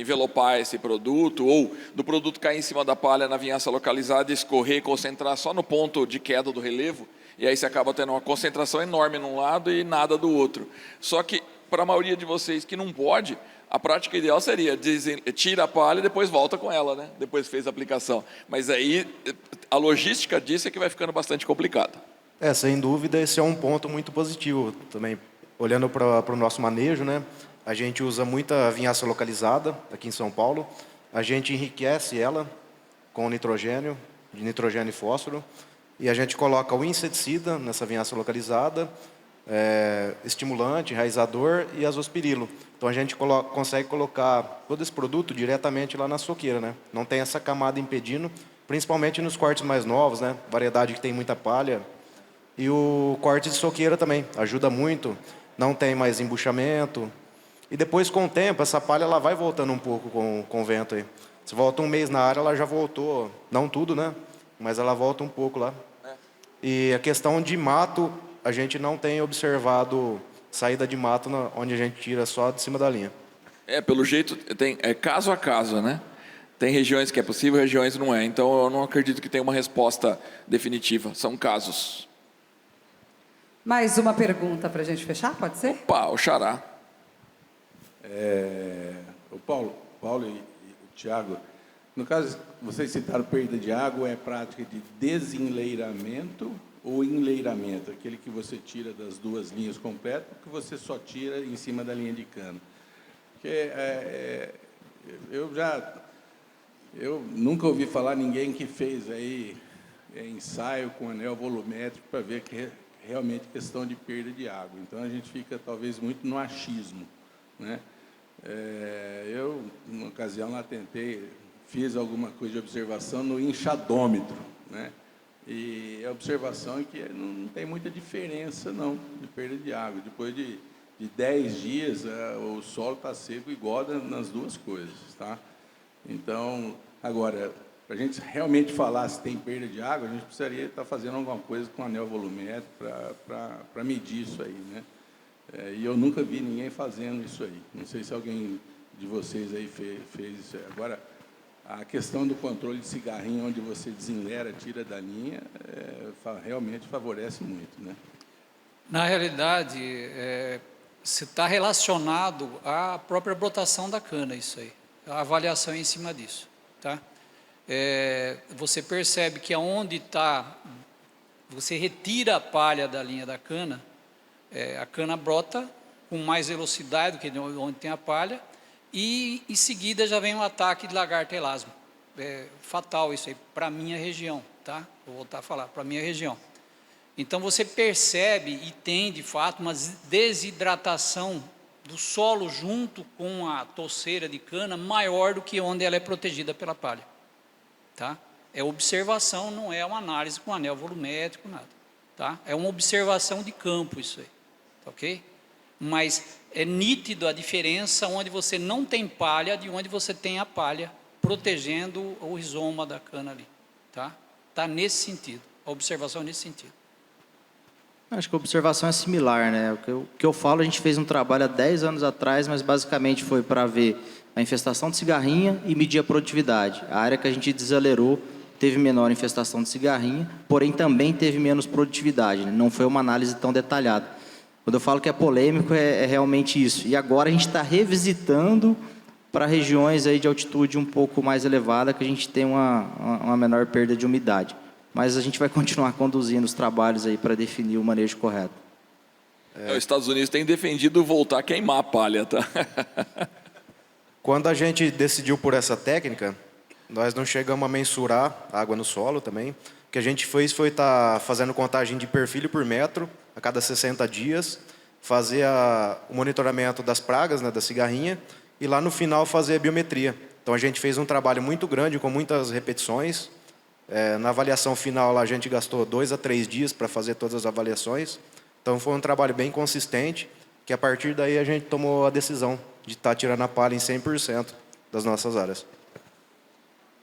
envelopar esse produto ou do produto cair em cima da palha na vinhaça localizada e escorrer, concentrar só no ponto de queda do relevo, e aí você acaba tendo uma concentração enorme num lado e nada do outro. Só que, para a maioria de vocês que não pode, a prática ideal seria tira a palha e depois volta com ela, né? Depois fez a aplicação. Mas aí a logística disso é que vai ficando bastante complicada. Sem dúvida, esse é um ponto muito positivo também. Olhando para o nosso manejo, né? A gente usa muita vinhaça localizada aqui em São Paulo. A gente enriquece ela com nitrogênio, de nitrogênio e fósforo, e a gente coloca o inseticida nessa vinhaça localizada, estimulante, enraizador e azospirilo. Então a gente consegue colocar todo esse produto diretamente lá na soqueira, né? Não tem essa camada impedindo, principalmente nos cortes mais novos, né? Variedade que tem muita palha. E o corte de soqueira também ajuda muito, não tem mais embuchamento. E depois, com o tempo, essa palha ela vai voltando um pouco com o vento aí. Se volta um mês na área, ela já voltou, não tudo, né? Mas ela volta um pouco lá. E a questão de mato, a gente não tem observado saída de mato onde a gente tira só de cima da linha. Pelo jeito, é caso a caso, né? Tem regiões que é possível, regiões não é. Então, eu não acredito que tenha uma resposta definitiva. São casos. Mais uma pergunta para a gente fechar, pode ser? Opa, o Xará. O Paulo e o Tiago, no caso, vocês citaram perda de água, é prática de desenleiramento ou enleiramento? Aquele que você tira das duas linhas completas, que você só tira em cima da linha de cano. Porque eu nunca ouvi falar ninguém que fez aí ensaio com anel volumétrico para ver que realmente questão de perda de água. Então, a gente fica, talvez, muito no achismo, né? Eu, numa ocasião, lá fiz alguma coisa de observação no enxadômetro, né? E a observação é que não tem muita diferença, não, de perda de água. Depois de 10 dias, o solo está seco igual nas duas coisas, tá? Então, agora, para a gente realmente falar se tem perda de água, a gente precisaria estar fazendo alguma coisa com anel volumétrico para medir isso aí, né? E eu nunca vi ninguém fazendo isso aí. Não sei se alguém de vocês aí fez isso aí. Agora, a questão do controle de cigarrinho, onde você desenlera, tira da linha, realmente favorece muito, né? Na realidade, se está relacionado à própria brotação da cana, isso aí. A avaliação é em cima disso, tá? Você percebe que aonde está, você retira a palha da linha da cana, a cana brota com mais velocidade do que onde tem a palha, e em seguida já vem um ataque de lagarta elasmo. Fatal isso aí para a minha região, tá? Vou voltar a falar, para a minha região. Então você percebe e tem de fato uma desidratação do solo junto com a toceira de cana maior do que onde ela é protegida pela palha. Tá? É observação, não é uma análise com anel volumétrico, nada. Tá? É uma observação de campo isso aí, tá, ok? Mas é nítido a diferença onde você não tem palha de onde você tem a palha protegendo o rizoma da cana ali. Tá? Tá nesse sentido, a observação é nesse sentido. Acho que a observação é similar, né? O que eu falo, a gente fez um trabalho há 10 anos atrás, mas basicamente foi para ver a infestação de cigarrinha e medir a produtividade. A área que a gente desalerou teve menor infestação de cigarrinha, porém também teve menos produtividade, né? Não foi uma análise tão detalhada. Quando eu falo que é polêmico, é realmente isso. E agora a gente está revisitando para regiões aí de altitude um pouco mais elevada, que a gente tem uma menor perda de umidade. Mas a gente vai continuar conduzindo os trabalhos aí para definir o manejo correto. Os Estados Unidos têm defendido voltar a queimar a palha, tá? Quando a gente decidiu por essa técnica, nós não chegamos a mensurar a água no solo também. O que a gente fez foi estar fazendo contagem de perfil por metro a cada 60 dias, fazer o monitoramento das pragas, né, da cigarrinha, e lá no final fazer a biometria. Então a gente fez um trabalho muito grande, com muitas repetições. Na avaliação final, lá, a gente gastou 2 a 3 dias para fazer todas as avaliações. Então, foi um trabalho bem consistente, que a partir daí a gente tomou a decisão de estar tirando a palha em 100% das nossas áreas.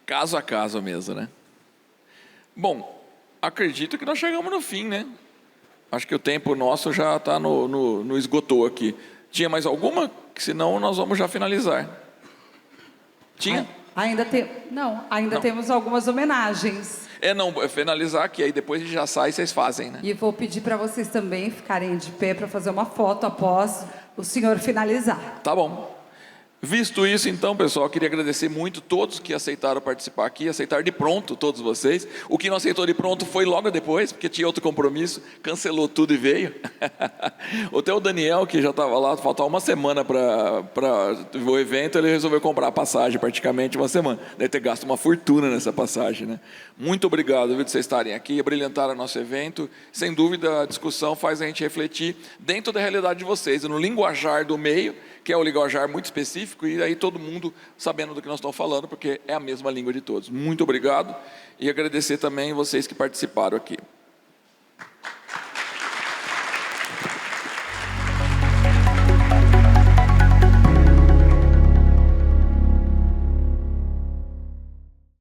Caso a caso mesmo, né? Bom, acredito que nós chegamos no fim, né? Acho que o tempo nosso já está no esgotou aqui. Tinha mais alguma? Senão nós vamos já finalizar. Tinha? Ainda temos algumas homenagens. Finalizar aqui, aí depois a gente já sai e vocês fazem, né? E vou pedir para vocês também ficarem de pé para fazer uma foto após o senhor finalizar. Tá bom. Visto isso, então, pessoal, eu queria agradecer muito todos que aceitaram participar aqui, aceitaram de pronto, todos vocês. O que não aceitou de pronto foi logo depois, porque tinha outro compromisso, cancelou tudo e veio. Até o Daniel, que já estava lá, faltava uma semana para o evento, ele resolveu comprar a passagem, praticamente uma semana. Deve ter gasto uma fortuna nessa passagem, né? Muito obrigado, viu, de vocês estarem aqui, brilhantaram o nosso evento. Sem dúvida, a discussão faz a gente refletir dentro da realidade de vocês, no linguajar do meio, que é o linguajar muito específico, e aí todo mundo sabendo do que nós estamos falando, porque é a mesma língua de todos. Muito obrigado, e agradecer também vocês que participaram aqui.